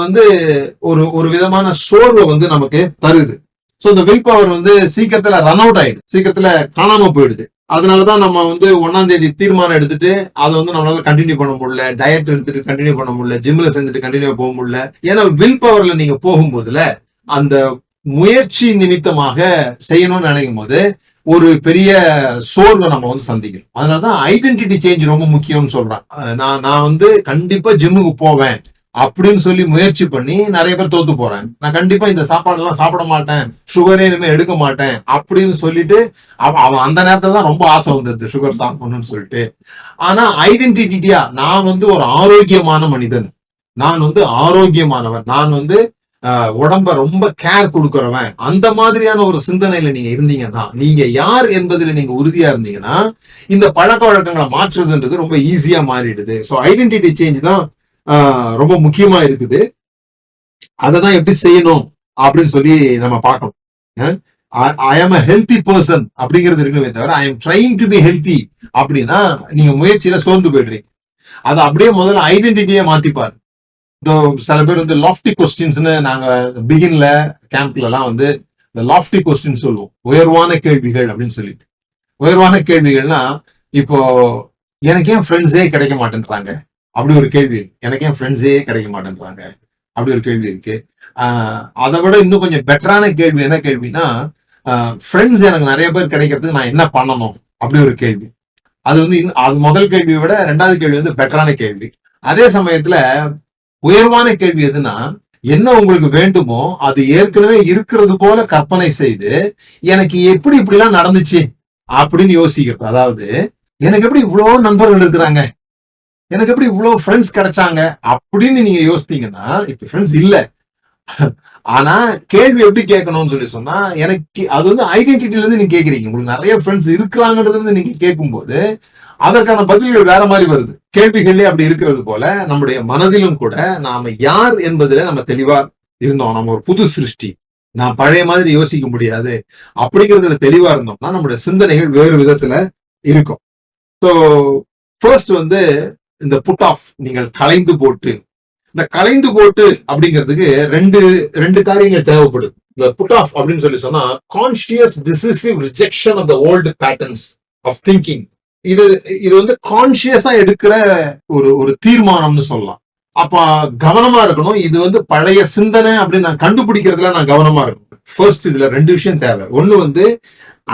ஒரு விதமான சோர்வை நமக்கு தருது. சோ இந்த வில் பவர் சீக்கிரத்துல ரன் அவுட் ஆயிடுது, சீக்கிரத்துல காணாம போயிடுது. அதனாலதான் நம்ம 1ஆம் தேதி தீர்மானம் எடுத்துட்டு அதை நம்மளால கண்டினியூ பண்ண முடியல, டயட் எடுத்துட்டு கண்டினியூ பண்ண முடியல, ஜிம்ல செஞ்சுட்டு கண்டினியூ போக முடியல. ஏன்னா வில் பவர்ல நீங்க போகும்போதுல அந்த முயற்சி நிமித்தமாக செய்யணும்னு நினைக்கும் போது ஒரு பெரிய சோர்வை நம்ம சந்திக்கணும். அதனாலதான் ஐடென்டிட்டி சேஞ்ச் ரொம்ப முக்கியம்னு சொல்றேன். நான் கண்டிப்பா ஜிம்முக்கு போவேன் அப்படின்னு சொல்லி முயற்சி பண்ணி நிறைய பேர் தோத்து போறேன். நான் கண்டிப்பா இந்த சாப்பாடு எல்லாம் சாப்பிட மாட்டேன், சுகரே இனிமே எடுக்க மாட்டேன் அப்படின்னு சொல்லிட்டு அவன் அந்த நேரத்துல தான் ரொம்ப ஆசை வந்தது சுகர் சாப்பிடணும்னு சொல்லிட்டு. ஆனா ஐடென்டிட்டியா நான் ஒரு ஆரோக்கியமான மனிதன், நான் ஆரோக்கியமானவன், நான் உடம்ப ரொம்ப கேர் கொடுக்கறவன், அந்த மாதிரியான ஒரு சிந்தனையில நீங்க இருந்தீங்கன்னா, நீங்க யார் என்பதுல நீங்க உறுதியா இருந்தீங்கன்னா, இந்த பழக்க வழக்கங்களை மாற்றுறதுன்றது ரொம்ப ஈஸியா மாறிடுது. ஸோ ஐடென்டிட்டி சேஞ்ச் தான் ரொம்ப முக்கியமா இருக்குது. அதை தான் எப்படி செய்யணும் அப்படின்னு சொல்லி நம்ம பார்க்கணும். ஐ ஆம் அ ஹெல்தி பர்சன் அப்படிங்கிறது இருக்குமே தவிர I am trying to be healthy அப்படின்னா நீங்க முயற்சியில சோர்ந்து போயிடுறீங்க. அதை அப்படியே முதல்ல ஐடென்டிட்டியை மாத்திப்பாரு. சில பேர் வந்து லாஃப்டி கொஸ்டின்ஸ்னு நாங்க பிகின்ல கேம்ப்ல எல்லாம் வந்து இந்த லாஃப்டி கொஸ்டின் சொல்லுவோம், உயர்வான கேள்விகள் அப்படின்னு சொல்லிட்டு. உயர்வான கேள்விகள்னா, இப்போ எனக்கு ஏன் ஃப்ரெண்ட்ஸே கிடைக்க மாட்டேன்றாங்க அப்படி ஒரு கேள்வி. எனக்கு ஏன் ஃப்ரெண்ட்ஸே கிடைக்க மாட்டேன்றாங்க அப்படி ஒரு கேள்வி இருக்கு. அதை விட இன்னும் கொஞ்சம் பெட்டரான கேள்வி என்ன கேள்வினா, ஃப்ரெண்ட்ஸ் எனக்கு நிறைய பேர் கிடைக்கிறதுக்கு நான் என்ன பண்ணணும் அப்படி ஒரு கேள்வி. அது வந்து அது முதல் கேள்வியை விட ரெண்டாவது கேள்வி வந்து பெட்டரான கேள்வி. அதே சமயத்துல உயர்வான கேள்வி எதுனா, என்ன உங்களுக்கு வேண்டுமோ அது ஏற்கனவே இருக்கிறது போல கற்பனை செய்து எனக்கு எப்படி இப்படிலாம் நடந்துச்சு அப்படின்னு யோசிக்கிறது. அதாவது எனக்கு எப்படி இவ்வளவு நண்பர்கள் இருக்கிறாங்க, எனக்கு எப்படி இவ்வளவு ஃப்ரெண்ட்ஸ் கிடைச்சாங்க அப்படின்னு நீங்க யோசித்தீங்கன்னா, இப்ப ஃப்ரெண்ட்ஸ் இல்ல. ஆனா கேள்வி எப்படி கேட்கணும்னு சொல்லி சொன்னா, எனக்கு அது வந்து ஐடென்டிட்டில இருந்து நீங்க கேட்கறீங்க. உங்களுக்கு நிறைய ஃப்ரெண்ட்ஸ் இருக்கிறாங்கிறது நீங்க கேட்கும் போது அதற்கான பதில்கள் வேற மாதிரி வருது. கேள்விகளே அப்படி இருக்கிறது போல நம்முடைய மனதிலும் கூட நாம யார் என்பதுல நம்ம தெளிவா இருந்தோம். நம்ம ஒரு புது சிருஷ்டி, நான் பழைய மாதிரி யோசிக்க முடியாது அப்படிங்கிறதுல தெளிவா இருந்தோம்னா நம்முடைய சிந்தனைகள் வேறு விதத்துல இருக்கும். ஸோ ஃபர்ஸ்ட் வந்து இந்த புட் ஆஃப், நீங்கள் கலைந்து போட்டு. இந்த கலைந்து போட்டு அப்படிங்கிறதுக்கு ரெண்டு காரியங்கள் தேவைப்படுது. இந்த புட் ஆஃப் அப்படின்னு சொல்லி சொன்னா, conscious decisive rejection of the old patterns of thinking. இது வந்து கான்சியஸா எடுக்கிற ஒரு தீர்மானம்னு சொல்லலாம். அப்ப கவனமா இருக்கணும். இது வந்து பழைய சிந்தனை அப்படின்னு நான் கண்டுபிடிக்கிறதுல நான் கவனமா இருக்கணும். ஃபர்ஸ்ட் இதுல ரெண்டு விஷயம் தேவை. ஒண்ணு வந்து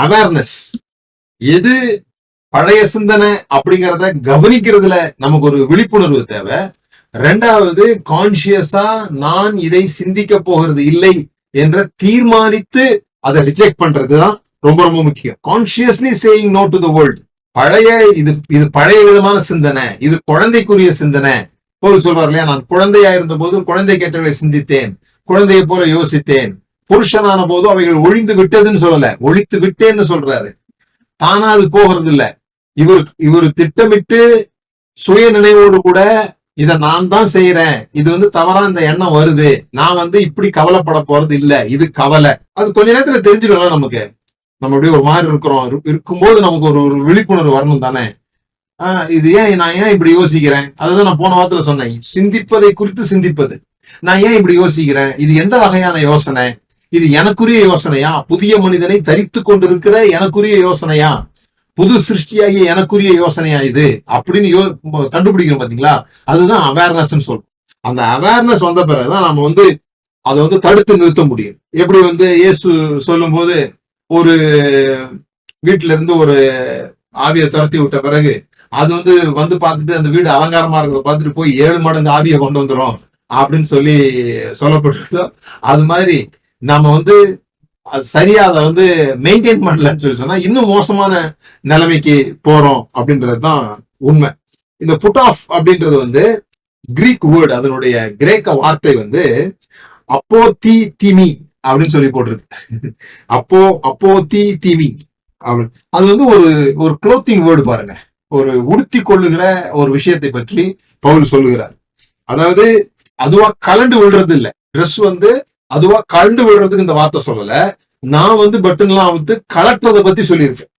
அவேர்னஸ், எது பழைய சிந்தனை அப்படிங்கிறத கவனிக்கிறதுல நமக்கு ஒரு விழிப்புணர்வு தேவை. ரெண்டாவது, கான்சியஸா நான் இதை சிந்திக்க போகிறது இல்லை என்ற தீர்மானித்து அதை ரிஜெக்ட் பண்றதுதான் ரொம்ப ரொம்ப முக்கியம். Consciously saying no to the world. பழைய இது பழைய விதமான சிந்தனை, இது குழந்தைக்குரிய சிந்தனை. போல் சொல்றாரு இல்லையா, நான் குழந்தையா இருந்த போது குழந்தை கேட்டவர்களை சிந்தித்தேன், குழந்தையை போல யோசித்தேன். புருஷனான போது அவைகள் ஒழிந்து விட்டதுன்னு சொல்லல, ஒழித்து விட்டேன்னு சொல்றாரு. தானா அது போகிறது இல்ல. இவர் திட்டமிட்டு சுய நினைவோடு கூட இதை நான் தான் செய்யறேன், இது வந்து தவறா இந்த எண்ணம் வருது, நான் வந்து இப்படி கவலைப்பட போறது இல்ல, இது கவலை. அது கொஞ்ச நேரத்துல தெரிஞ்சிடும் நமக்கு. நம்ம அப்படியே ஒரு மாதிரி இருக்கும்போது நமக்கு ஒரு விழிப்புணர்வு வரணும் தானே. இது நான் ஏன் இப்படி யோசிக்கிறேன், அதுதான் நான் போன வாரத்துல சொன்னேன். சிந்திப்பதை குறித்து சிந்திப்பது. நான் ஏன் இப்படி யோசிக்கிறேன், இது எந்த வகையான யோசனை, இது எனக்குரிய யோசனையா, புதிய மனிதனை தரித்து கொண்டிருக்கிற எனக்குரிய யோசனையா, புது சிருஷ்டியாகிய எனக்குரிய யோசனையா இது அப்படின்னு கண்டுபிடிக்கிறோம் பாத்தீங்களா. அதுதான் அவேர்னஸ் சொல்றோம். அந்த அவேர்னஸ் வந்த பிறகுதான் நம்ம வந்து அதை வந்து தடுத்து நிறுத்த முடியும். எப்படி வந்து இயேசு சொல்லும் போது, ஒரு வீட்டுல இருந்து ஒரு ஆவியை துரத்தி விட்ட பிறகு அது வந்து பார்த்துட்டு அந்த வீடு அலங்காரமா இருக்கிறத பார்த்துட்டு போய் 7 மடங்கு ஆவியை கொண்டு வந்துடும் அப்படின்னு சொல்லி சொல்லப்பட்டிருக்கோம். அது மாதிரி நம்ம வந்து அது சரியா அதை வந்து மெயின்டைன் பண்ணலன்னு சொல்லி சொன்னா இன்னும் மோசமான நிலைமைக்கு போறோம் அப்படின்றதுதான் உண்மை. இந்த புட் ஆஃப் அப்படின்றது வந்து கிரீக் வேர்டு, அதனுடைய கிரேக்க வார்த்தை வந்து அப்போ தீமி அப்படின்னு சொல்லி போட்டிருக்கு. அப்போ தீமி அப்படி. அது வந்து ஒரு க்ளோத்திங் வேர்டு பாருங்க. ஒரு உடுத்தி கொள்ளுகிற ஒரு விஷயத்தை பற்றி பவுல் சொல்லுகிறார். அதாவது அதுவா கலண்டு விடுறது இல்ல. ட்ரெஸ் வந்து அதுவா கலண்டு விடுறதுக்கு இந்த வார்த்தை சொல்லல. நான் வந்து பட்டன்லாம் வந்து கலட்டுறதை பத்தி சொல்லியிருக்கேன்.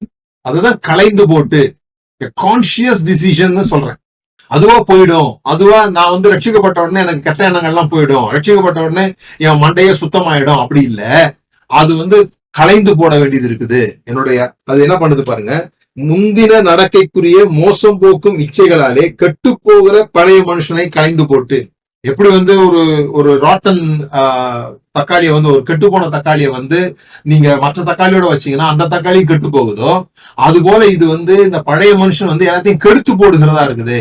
அதுதான் கலைந்து போட்டு கான்சியஸ் டிசிஷன் சொல்றேன். அதுவா போயிடும். அதுவா நான் வந்து ரட்சிக்கப்பட்ட உடனே எனக்கு கெட்ட எண்ணங்கள்லாம் போயிடும், ரட்சிக்கப்பட்ட உடனே என் மண்டையே சுத்தமாயிடும் அப்படி இல்ல. அது வந்து கலைந்து போட வேண்டியது இருக்குது. அது என்ன பண்ணுது பாருங்க. முந்தின நடக்கைக்குரிய மோசம் போக்கும் இச்சைகளாலே கெட்டு போகிற பழைய மனுஷனை கலைந்து போட்டு. எப்படி வந்து ஒரு ராட்டன் தக்காளியை வந்து, ஒரு கெட்டு போன தக்காளியை வந்து நீங்க மற்ற தக்காளியோட வச்சீங்கன்னா அந்த தக்காளியும் கெட்டு போகுதோ, அது போல இது வந்து இந்த பழைய மனுஷன் வந்து எல்லாத்தையும் கெடுத்து போடுகிறதா இருக்குது.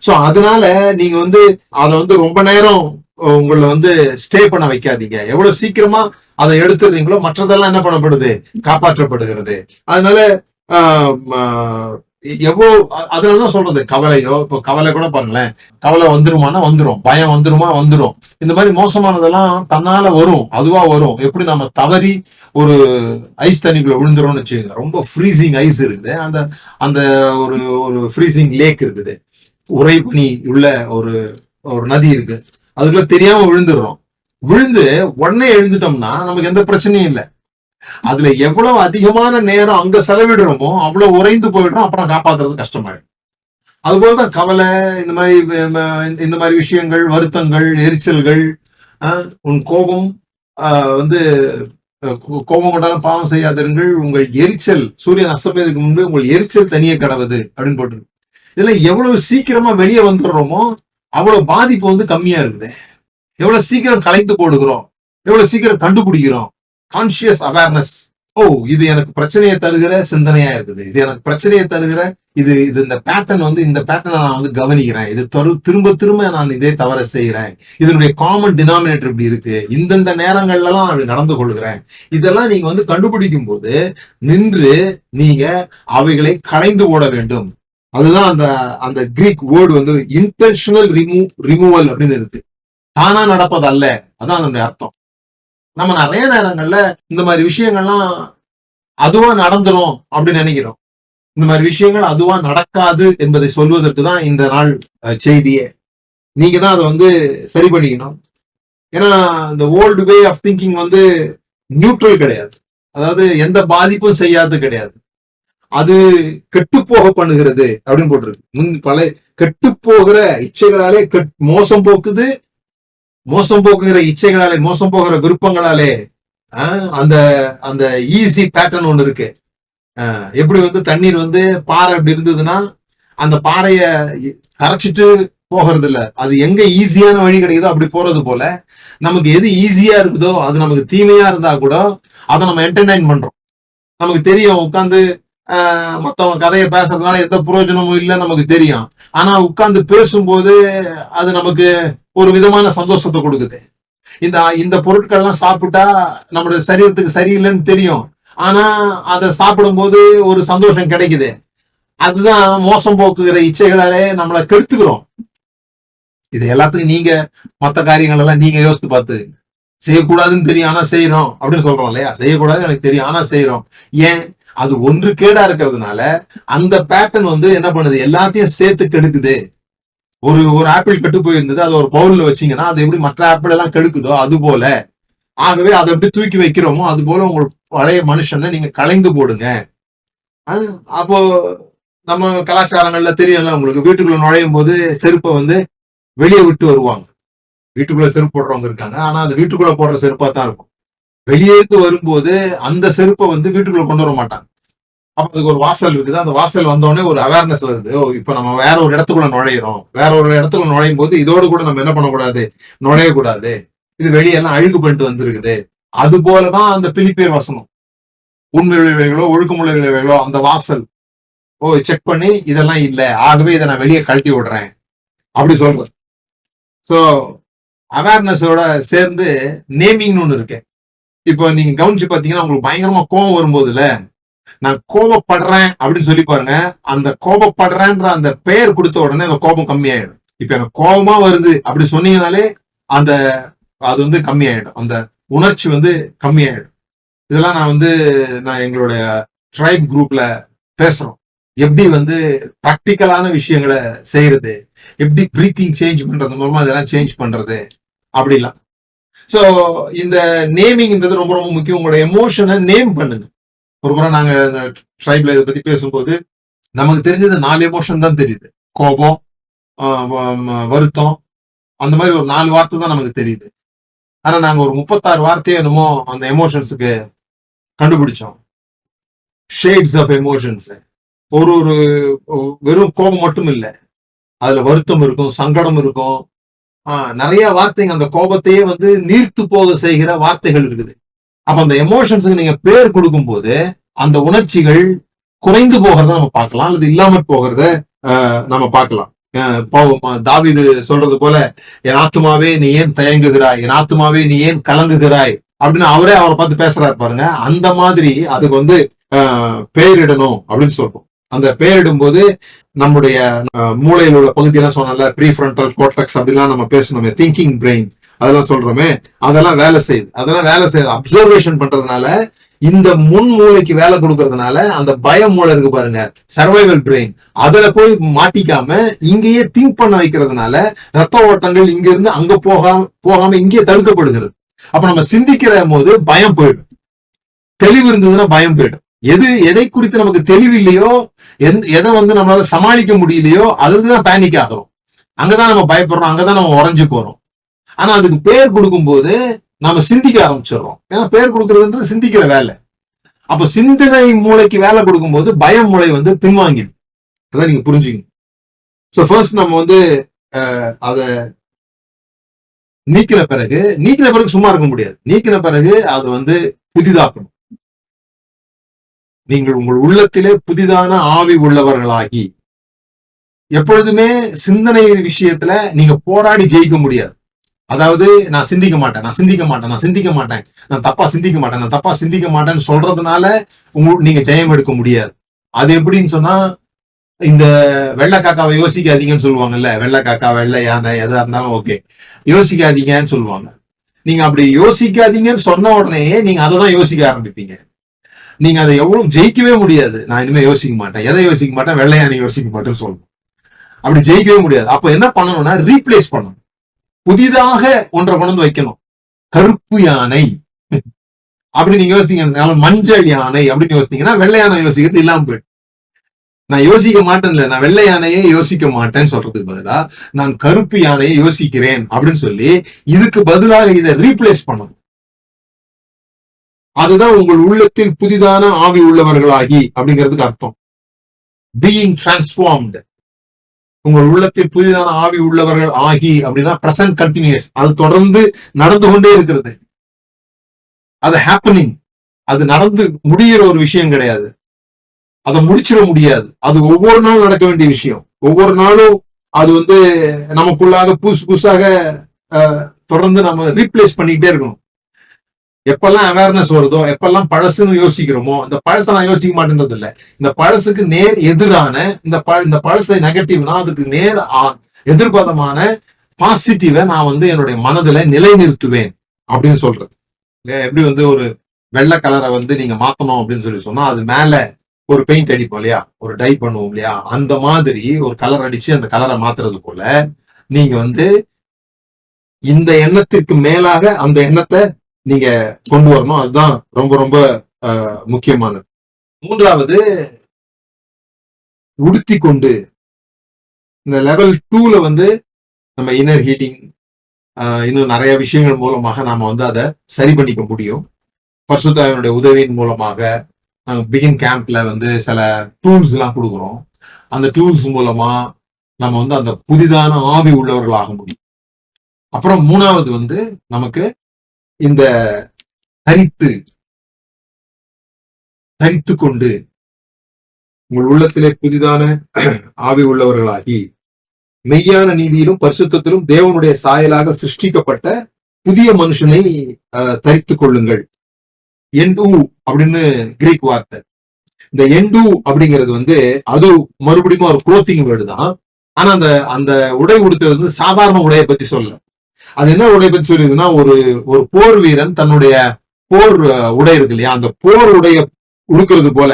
சோ அதனால நீங்க வந்து அதை வந்து ரொம்ப நேரம் உங்களை வந்து ஸ்டே பண்ண வைக்காதீங்க. எவ்வளவு சீக்கிரமா அதை எடுத்துடுறீங்களோ மற்றதெல்லாம் என்ன பண்ணப்படுது, காப்பாற்றப்படுகிறது. அதனால எவ்வளவு அதனாலதான் சொல்றது கவலையோ, இப்போ கவலை கூட பாருங்களேன், கவலை வந்துருமானா வந்துரும், பயம் வந்துருமா வந்துரும். இந்த மாதிரி மோசமானதெல்லாம் தன்னால வரும், அதுவா வரும். எப்படி நம்ம தவறி ஒரு ஐஸ் தண்ணிக்குள்ள விழுந்துரும்னு வச்சுக்கோங்க, ரொம்ப ஃப்ரீசிங் ஐஸ் இருக்குது, அந்த அந்த ஒரு ஒரு ஃப்ரீசிங் லேக் இருக்குது, உறைபனி உள்ள ஒரு ஒரு நதி இருக்கு, அதுக்குள்ள தெரியாம விழுந்துடுறோம். விழுந்து உடனே எழுந்துட்டோம்னா நமக்கு எந்த பிரச்சனையும் இல்லை. அதுல எவ்வளவு அதிகமான நேரம் அங்க செலவிடுறோமோ அவ்வளவு உறைந்து போயிடும், அப்புறம் காப்பாத்துறது கஷ்டமாயிடும். அதுபோலதான் கவலை, இந்த மாதிரி விஷயங்கள், வருத்தங்கள், எரிச்சல்கள், உன் கோபம் வந்து கோபம் கொண்டாலும் பாவம் செய்யாதிருங்கள், உங்கள் எரிச்சல் சூரியன் அஸ்தமயத்துக்கு முன்பு உங்கள் எரிச்சல் தனியே கடவுது அப்படின்னு போட்டு. இதுல எவ்வளவு சீக்கிரமா வெளியே வந்துடுறோமோ அவ்வளவு பாதிப்பு வந்து கம்மியா இருக்குது. எவ்வளவு சீக்கிரம் கலைந்து போடுகிறோம், எவ்வளவு சீக்கிரம் கண்டுபிடிக்கிறோம். கான்சியஸ் அவேர்னஸ், ஓ இது எனக்கு பிரச்சனையை தருகிற சிந்தனையா இருக்குது, இது எனக்கு பிரச்சனையை தருகிற இது இந்த பேட்டர்ன் வந்து, இந்த பேட்டர்னை நான் வந்து கவனிக்கிறேன், இது திரும்ப திரும்ப நான் இதே தவற செய்யறேன், இதனுடைய காமன் டினாமினேட்டர் இப்படி இருக்கு, இந்தந்த நேரங்கள்லாம் நான் அப்படி நடந்து கொள்கிறேன். இதெல்லாம் நீங்க வந்து கண்டுபிடிக்கும் போது நின்று நீங்க அவைகளை களைந்து போட வேண்டும். அதுதான் அந்த அந்த கிரீக் வேர்டு வந்து இன்டென்ஷனல் ரிமூவல் அப்படின்னு இருக்கு. தானா நடப்பது அல்ல, அதான் அதனுடைய அர்த்தம். நம்ம நிறைய நேரங்கள்ல இந்த மாதிரி விஷயங்கள்லாம் அதுவா நடந்துரும் அப்படின்னு நினைக்கிறோம். இந்த மாதிரி விஷயங்கள் அதுவா நடக்காது என்பதை சொல்வதற்கு தான் இந்த நாள் செய்தியே. நீங்க தான் அதை வந்து சரி பண்ணிக்கணும். ஏன்னா இந்த ஓல்டு வே ஆஃப் திங்கிங் வந்து நியூட்ரல் கிடையாது, அதாவது எந்த பாதிப்பும் செய்யாது கிடையாது, அது கெட்டுப்போக பண்ணுகிறது அப்படின்னு போட்டிருக்கு. பல கெட்டுப்போகிற இச்சைகளாலே மோசம் போக்குது, மோசம் போக்குகிற இச்சைகளாலே, மோசம் போகிற விருப்பங்களாலே அந்த அந்த ஈஸி பேட்டர்ன் ஒண்ணு இருக்கு. எப்படி வந்து தண்ணீர் வந்து பாறை அப்படி இருந்ததுன்னா அந்த பாறைய கரைச்சிட்டு போகிறது இல்ல, அது எங்க ஈஸியான வழி கிடைக்குதோ அப்படி போறது போல நமக்கு எது ஈஸியா இருக்குதோ அது நமக்கு தீமையா இருந்தா கூட அதை நம்ம என்டர்டைன் பண்றோம். நமக்கு தெரியும் உட்காந்து மத்தவங்க கதையை பேசுறதுனால எந்த பிரயோஜனமும் இல்லை நமக்கு தெரியும். ஆனா உட்கார்ந்து பேசும்போது அது நமக்கு ஒரு விதமான சந்தோஷத்தை கொடுக்குது. இந்த பொருட்கள்லாம் சாப்பிட்டா நம்மளுடைய சரீரத்துக்கு சரியில்லைன்னு தெரியும், ஆனா அதை சாப்பிடும் போது ஒரு சந்தோஷம் கிடைக்குது. அதுதான் மோசம் போக்குகிற இச்சைகளாலே நம்மளை கெடுத்துக்கிறோம். இது எல்லாத்துக்கும் நீங்க மற்ற காரியங்கள் எல்லாம் நீங்க யோசித்து பார்த்து, செய்யக்கூடாதுன்னு தெரியும் ஆனா செய்யறோம் அப்படின்னு சொல்றோம் இல்லையா, செய்யக்கூடாதுன்னு எனக்கு தெரியும் ஆனா செய்யறோம். ஏன்? அது ஒன்று கேடா இருக்கிறதுனால அந்த பேட்டர்ன் வந்து என்ன பண்ணுது, எல்லாத்தையும் சேர்த்து கெடுக்குது. ஒரு ஆப்பிள் கெட்டு போயிருந்தது, அதை ஒரு பவுல்ல வச்சீங்கன்னா அது எப்படி மற்ற ஆப்பிள் எல்லாம் கெடுக்குதோ அது போல. ஆகவே அதை எப்படி தூக்கி வைக்கிறோமோ அது போல உங்கள் பழைய மனுஷனை நீங்க களைந்து போடுங்க. அப்போ நம்ம கலாச்சாரங்கள்ல தெரியும்ல உங்களுக்கு, வீட்டுக்குள்ள நுழையும் போது செருப்பை வந்து வெளியே விட்டு வருவாங்க. வீட்டுக்குள்ள செருப்பு போடுறவங்க இருக்காங்க, ஆனா அது வீட்டுக்குள்ள போடுற செருப்பா தான் இருக்கும். வெளியேந்து வரும்போது அந்த செருப்பை வந்து வீட்டுக்குள்ள கொண்டு வர மாட்டாங்க. அப்ப அதுக்கு ஒரு வாசல் இருக்குது, அந்த வாசல் வந்தோடனே ஒரு அவேர்னஸ் வருது, இப்ப நம்ம வேற ஒரு இடத்துக்குள்ள நுழையிறோம், வேற ஒரு இடத்துக்குள்ள நுழையும் போது இதோடு கூட நம்ம என்ன பண்ணக்கூடாது, நுழையக்கூடாது, இது வெளியெல்லாம் அழுகு பண்ணிட்டு வந்திருக்குது. அது போலதான் அந்த பிலிப்பியர் வசனம், உண்மை விளைவுகளோ ஒழுக்கமுள்ள விளைவுகளோ அந்த வாசல் செக் பண்ணி இதெல்லாம் இல்லை, ஆகவே இதை நான் வெளியே கழட்டி விடுறேன் அப்படி சொல்றது. சோ அவேர்னஸோட சேர்ந்து நேமிங்னு ஒண்ணு இருக்கு. இப்போ நீங்க கவனிச்சு பாத்தீங்கன்னா உங்களுக்கு பயங்கரமா கோபம் வரும்போதுல, நான் கோபப்படுறேன் அப்படின்னு சொல்லி பாருங்க, அந்த கோபப்படுறேன்ற அந்த பெயர் கொடுத்த உடனே அந்த கோபம் கம்மியாயிடும். இப்ப எனக்கு கோபமா வருது அப்படி சொன்னீங்கனாலே அது வந்து கம்மியாயிடும், அந்த உணர்ச்சி வந்து கம்மியாயிடும். இதெல்லாம் நான் எங்களுடைய ட்ரைப் குரூப்ல பேசுறோம், எப்படி வந்து ப்ராக்டிக்கலான விஷயங்களை செய்யறது, எப்படி பிரீத்திங் சேஞ்ச் பண்றது மூலமா இதெல்லாம் சேஞ்ச் பண்றது அப்படிலாம். சோ இந்த நேமிங்ன்றது ரொம்ப ரொம்ப முக்கியம். உங்களோட எமோஷனை நேம் பண்ணுங்க. ஒரு முறை நாங்க ட்ரைப்ல இதை பத்தி பேசும்போது நமக்கு தெரிஞ்சது 4 எமோஷன் தான் தெரியுது, கோபம், வருத்தம், அந்த மாதிரி ஒரு 4 வார்த்தை தான் நமக்கு தெரியுது. ஆனா நாங்க ஒரு 36 வார்த்தையே என்னமோ அந்த எமோஷன்ஸுக்கு கண்டுபிடிச்சோம். Shades of emotions. ஒரு வெறும் கோபம் மட்டும் இல்லை, அதுல வருத்தம் இருக்கும், சங்கடம் இருக்கும், நிறைய வார்த்தைங்க அந்த கோபத்தையே வந்து நீர்த்து போக செய்கிற வார்த்தைகள் இருக்குது. அப்ப அந்த எமோஷன்ஸுக்கு நீங்க பேர் கொடுக்கும் போது அந்த உணர்ச்சிகள் குறைந்து போகிறத நம்ம பார்க்கலாம், அல்லது இல்லாமற் போகிறத நம்ம பார்க்கலாம். தாவீது சொல்றது போல, என் ஆத்துமாவே நீ ஏன் தயங்குகிறாய், என் ஆத்துமாவே நீ ஏன் கலங்குகிறாய் அப்படின்னு அவரை பார்த்து பேசுறாரு பாருங்க. அந்த மாதிரி அதுக்கு வந்து பெயரிடணும் அப்படின்னு சொல்றோம். அந்த பெயரிடும் போது நம்முடைய மூளையில் உள்ள பகுதியெல்லாம் சொன்னால ப்ரீஃப்ரண்டல் கோர்டெக்ஸ் அப்படிலாம் நம்ம பேசணுமே, திங்கிங் பிரெயின் அதெல்லாம் சொல்றோமே, அதெல்லாம் வேலை செய்யுது. அப்சர்வேஷன் பண்றதுனால, இந்த முன் மூளைக்கு வேலை கொடுக்கறதுனால அந்த பய மூளை இருக்கு பாருங்க, சர்வைவல் பிரெயின், அதுல போய் மாட்டிக்காம இங்கேயே திங்க் பண்ண வைக்கிறதுனால ரத்த ஓட்டங்கள் இங்க இருந்து அங்க போகாம இங்கேயே தடுக்கப்படுகிறது. அப்ப நம்ம சிந்திக்கிற போது பயம் போயிடும், தெளிவு இருந்ததுன்னா பயம் போயிடும். எதை குறித்து நமக்கு தெளிவு இல்லையோ, எதை நம்மளால சமாளிக்க முடியலையோ அதுக்குதான் பேனிக் ஆகிறோம், அங்கதான் நம்ம பயப்படுறோம், அங்கதான் நம்ம உறைஞ்சு போறோம். ஆனா அதுக்கு பேர் கொடுக்கும் போது நாம சிந்திக்க ஆரம்பிச்சிடுறோம். ஏன்னா பேர் கொடுக்கறதுன்றது சிந்திக்கிற வேலை. அப்ப சிந்தனை மூளைக்கு வேலை கொடுக்கும் போது பய மூளை பின்வாங்கிடும். அதான் நீங்க புரிஞ்சுக்கணும். சோ ஃபர்ஸ்ட் நம்ம அத நீக்கின பிறகு சும்மா இருக்க முடியாது. நீக்கின பிறகு அது புதிதாக்கணும். நீங்கள் உங்கள் உள்ளத்திலே புதிதான ஆவி உள்ளவர்களாகி, எப்பொழுதுமே சிந்தனை விஷயத்துல நீங்க போராடி ஜெயிக்க முடியாது. அதாவது நான் சிந்திக்க மாட்டேன், நான் தப்பா சிந்திக்க மாட்டேன்னு சொல்றதுனால நீங்க ஜெயம் எடுக்க முடியாது. அது எப்படின்னு சொன்னா, இந்த வெள்ளை காக்காவை யோசிக்காதீங்கன்னு சொல்லுவாங்கல்ல, வெள்ளை காக்கா, வெள்ளை யானை, எதா இருந்தாலும் ஓகே, யோசிக்காதீங்கன்னு சொல்லுவாங்க. நீங்க அப்படி யோசிக்காதீங்கன்னு சொன்ன உடனே நீங்க அதை தான் யோசிக்க ஆரம்பிப்பீங்க. நீங்க அதை எவ்வளவு ஜெயிக்கவே முடியாது. நான் இனிமே யோசிக்க மாட்டேன், எதை யோசிக்க மாட்டேன், வெள்ளை யானை யோசிக்க மாட்டேன்னு சொல்லணும். அப்படி ஜெயிக்கவே முடியாது. அப்ப என்ன பண்ணணும்னா, ரீப்ளேஸ் பண்ணணும், புதிதாக ஒன்றை கொண்டு வைக்கணும். கருப்பு யானை அப்படி நீங்க யோசித்தீங்க, மஞ்சள் யானை அப்படின்னு யோசித்தீங்கன்னா வெள்ளை யானை யோசிக்கிறது இல்லாம போயிடும். நான் யோசிக்க மாட்டேன்ல, நான் வெள்ளை யானையே யோசிக்க மாட்டேன்னு சொல்றதுக்கு பதிலா நான் கருப்பு யானையை யோசிக்கிறேன் அப்படின்னு சொல்லி இதுக்கு பதிலாக இதை ரீப்ளேஸ் பண்ணணும். அதுதான் உங்கள் உள்ளத்தில் புதிதான ஆவி உள்ளவர்களாகி அப்படிங்கிறதுக்கு அர்த்தம். Being transformed. உங்கள் உள்ளத்தில் புதிதான ஆவி உள்ளவர்கள் ஆகி அப்படின்னா பிரசன்ட் கண்டினியூஸ், அது தொடர்ந்து நடந்து கொண்டே இருக்கிறது. அது ஹேப்பனிங், அது நடந்து முடிகிற ஒரு விஷயம் கிடையாது, அதை முடிச்சிட முடியாது. அது ஒவ்வொரு நாளும் நடக்க வேண்டிய விஷயம். ஒவ்வொரு நாளும் அது நமக்குள்ளாக புதுசாக தொடர்ந்து நம்ம ரீப்ளேஸ் பண்ணிக்கிட்டே இருக்கணும். எப்பெல்லாம் அவேர்னஸ் வருதோ, எப்பெல்லாம் பழசுன்னு யோசிக்கிறோமோ, இந்த பழசை நான் யோசிக்க மாட்டேன்றது இல்லை, இந்த பழசுக்கு நேர் எதிரான இந்த பழசை நெகட்டிவ்னா அதுக்கு நேர் எதிர்பாதமான பாசிட்டிவை நான் என்னுடைய மனதுல நிலைநிறுத்துவேன் அப்படின்னு சொல்றது. எப்படி ஒரு வெள்ளை கலரை நீங்க மாத்தணும் அப்படின்னு சொல்லி சொன்னா, அது மேல ஒரு பெயிண்ட் அடிப்போம் இல்லையா, ஒரு டை பண்ணுவோம் இல்லையா, அந்த மாதிரி ஒரு கலர் அடிச்சு அந்த கலரை மாத்துறது போல நீங்க இந்த எண்ணத்திற்கு மேலாக அந்த எண்ணத்தை நீங்க கொண்டு வரணும். அதுதான் ரொம்ப ரொம்ப முக்கியமானது. மூன்றாவது, உடுத்தி கொண்டு. இந்த லெவல் 2ல நம்ம இன்னர் ஹீட்டிங், இன்னும் நிறைய விஷயங்கள் மூலமாக நாம அதை சரி பண்ணிக்க முடியும். பரிசுத்தாவினுடைய உதவியின் மூலமாக நாங்க பிகின் கேம்ப்ல சில டூல்ஸ் எல்லாம் கொடுக்குறோம். அந்த டூல்ஸ் மூலமா நம்ம அந்த புதிதான ஆவி உள்ளவர்களாக முடியும். அப்புறம் மூணாவது நமக்கு இந்த தரித்து கொண்டு உங்கள் உள்ளத்திலே புதிதான ஆவி உள்ளவர்களாகி மெய்யான நீதியிலும் பரிசுத்தத்திலும் தேவனுடைய சாயலாக சிருஷ்டிக்கப்பட்ட புதிய மனுஷனை தரித்து கொள்ளுங்கள். எண்டு அப்படின்னு கிரீக் வார்த்தை. இந்த எண்டு அப்படிங்கிறது அது மறுபடியும் ஒரு குளோத்திங் வேர்டு தான். ஆனா அந்த உடை உடுத்தது சாதாரண உடையை பத்தி சொல்ல. அது என்ன உடை பத்தி சொல்லிதுன்னா, ஒரு போர் வீரன் தன்னுடைய போர் உடை இருக்கு இல்லையா, அந்த போர் உடைய உடுக்கிறது போல,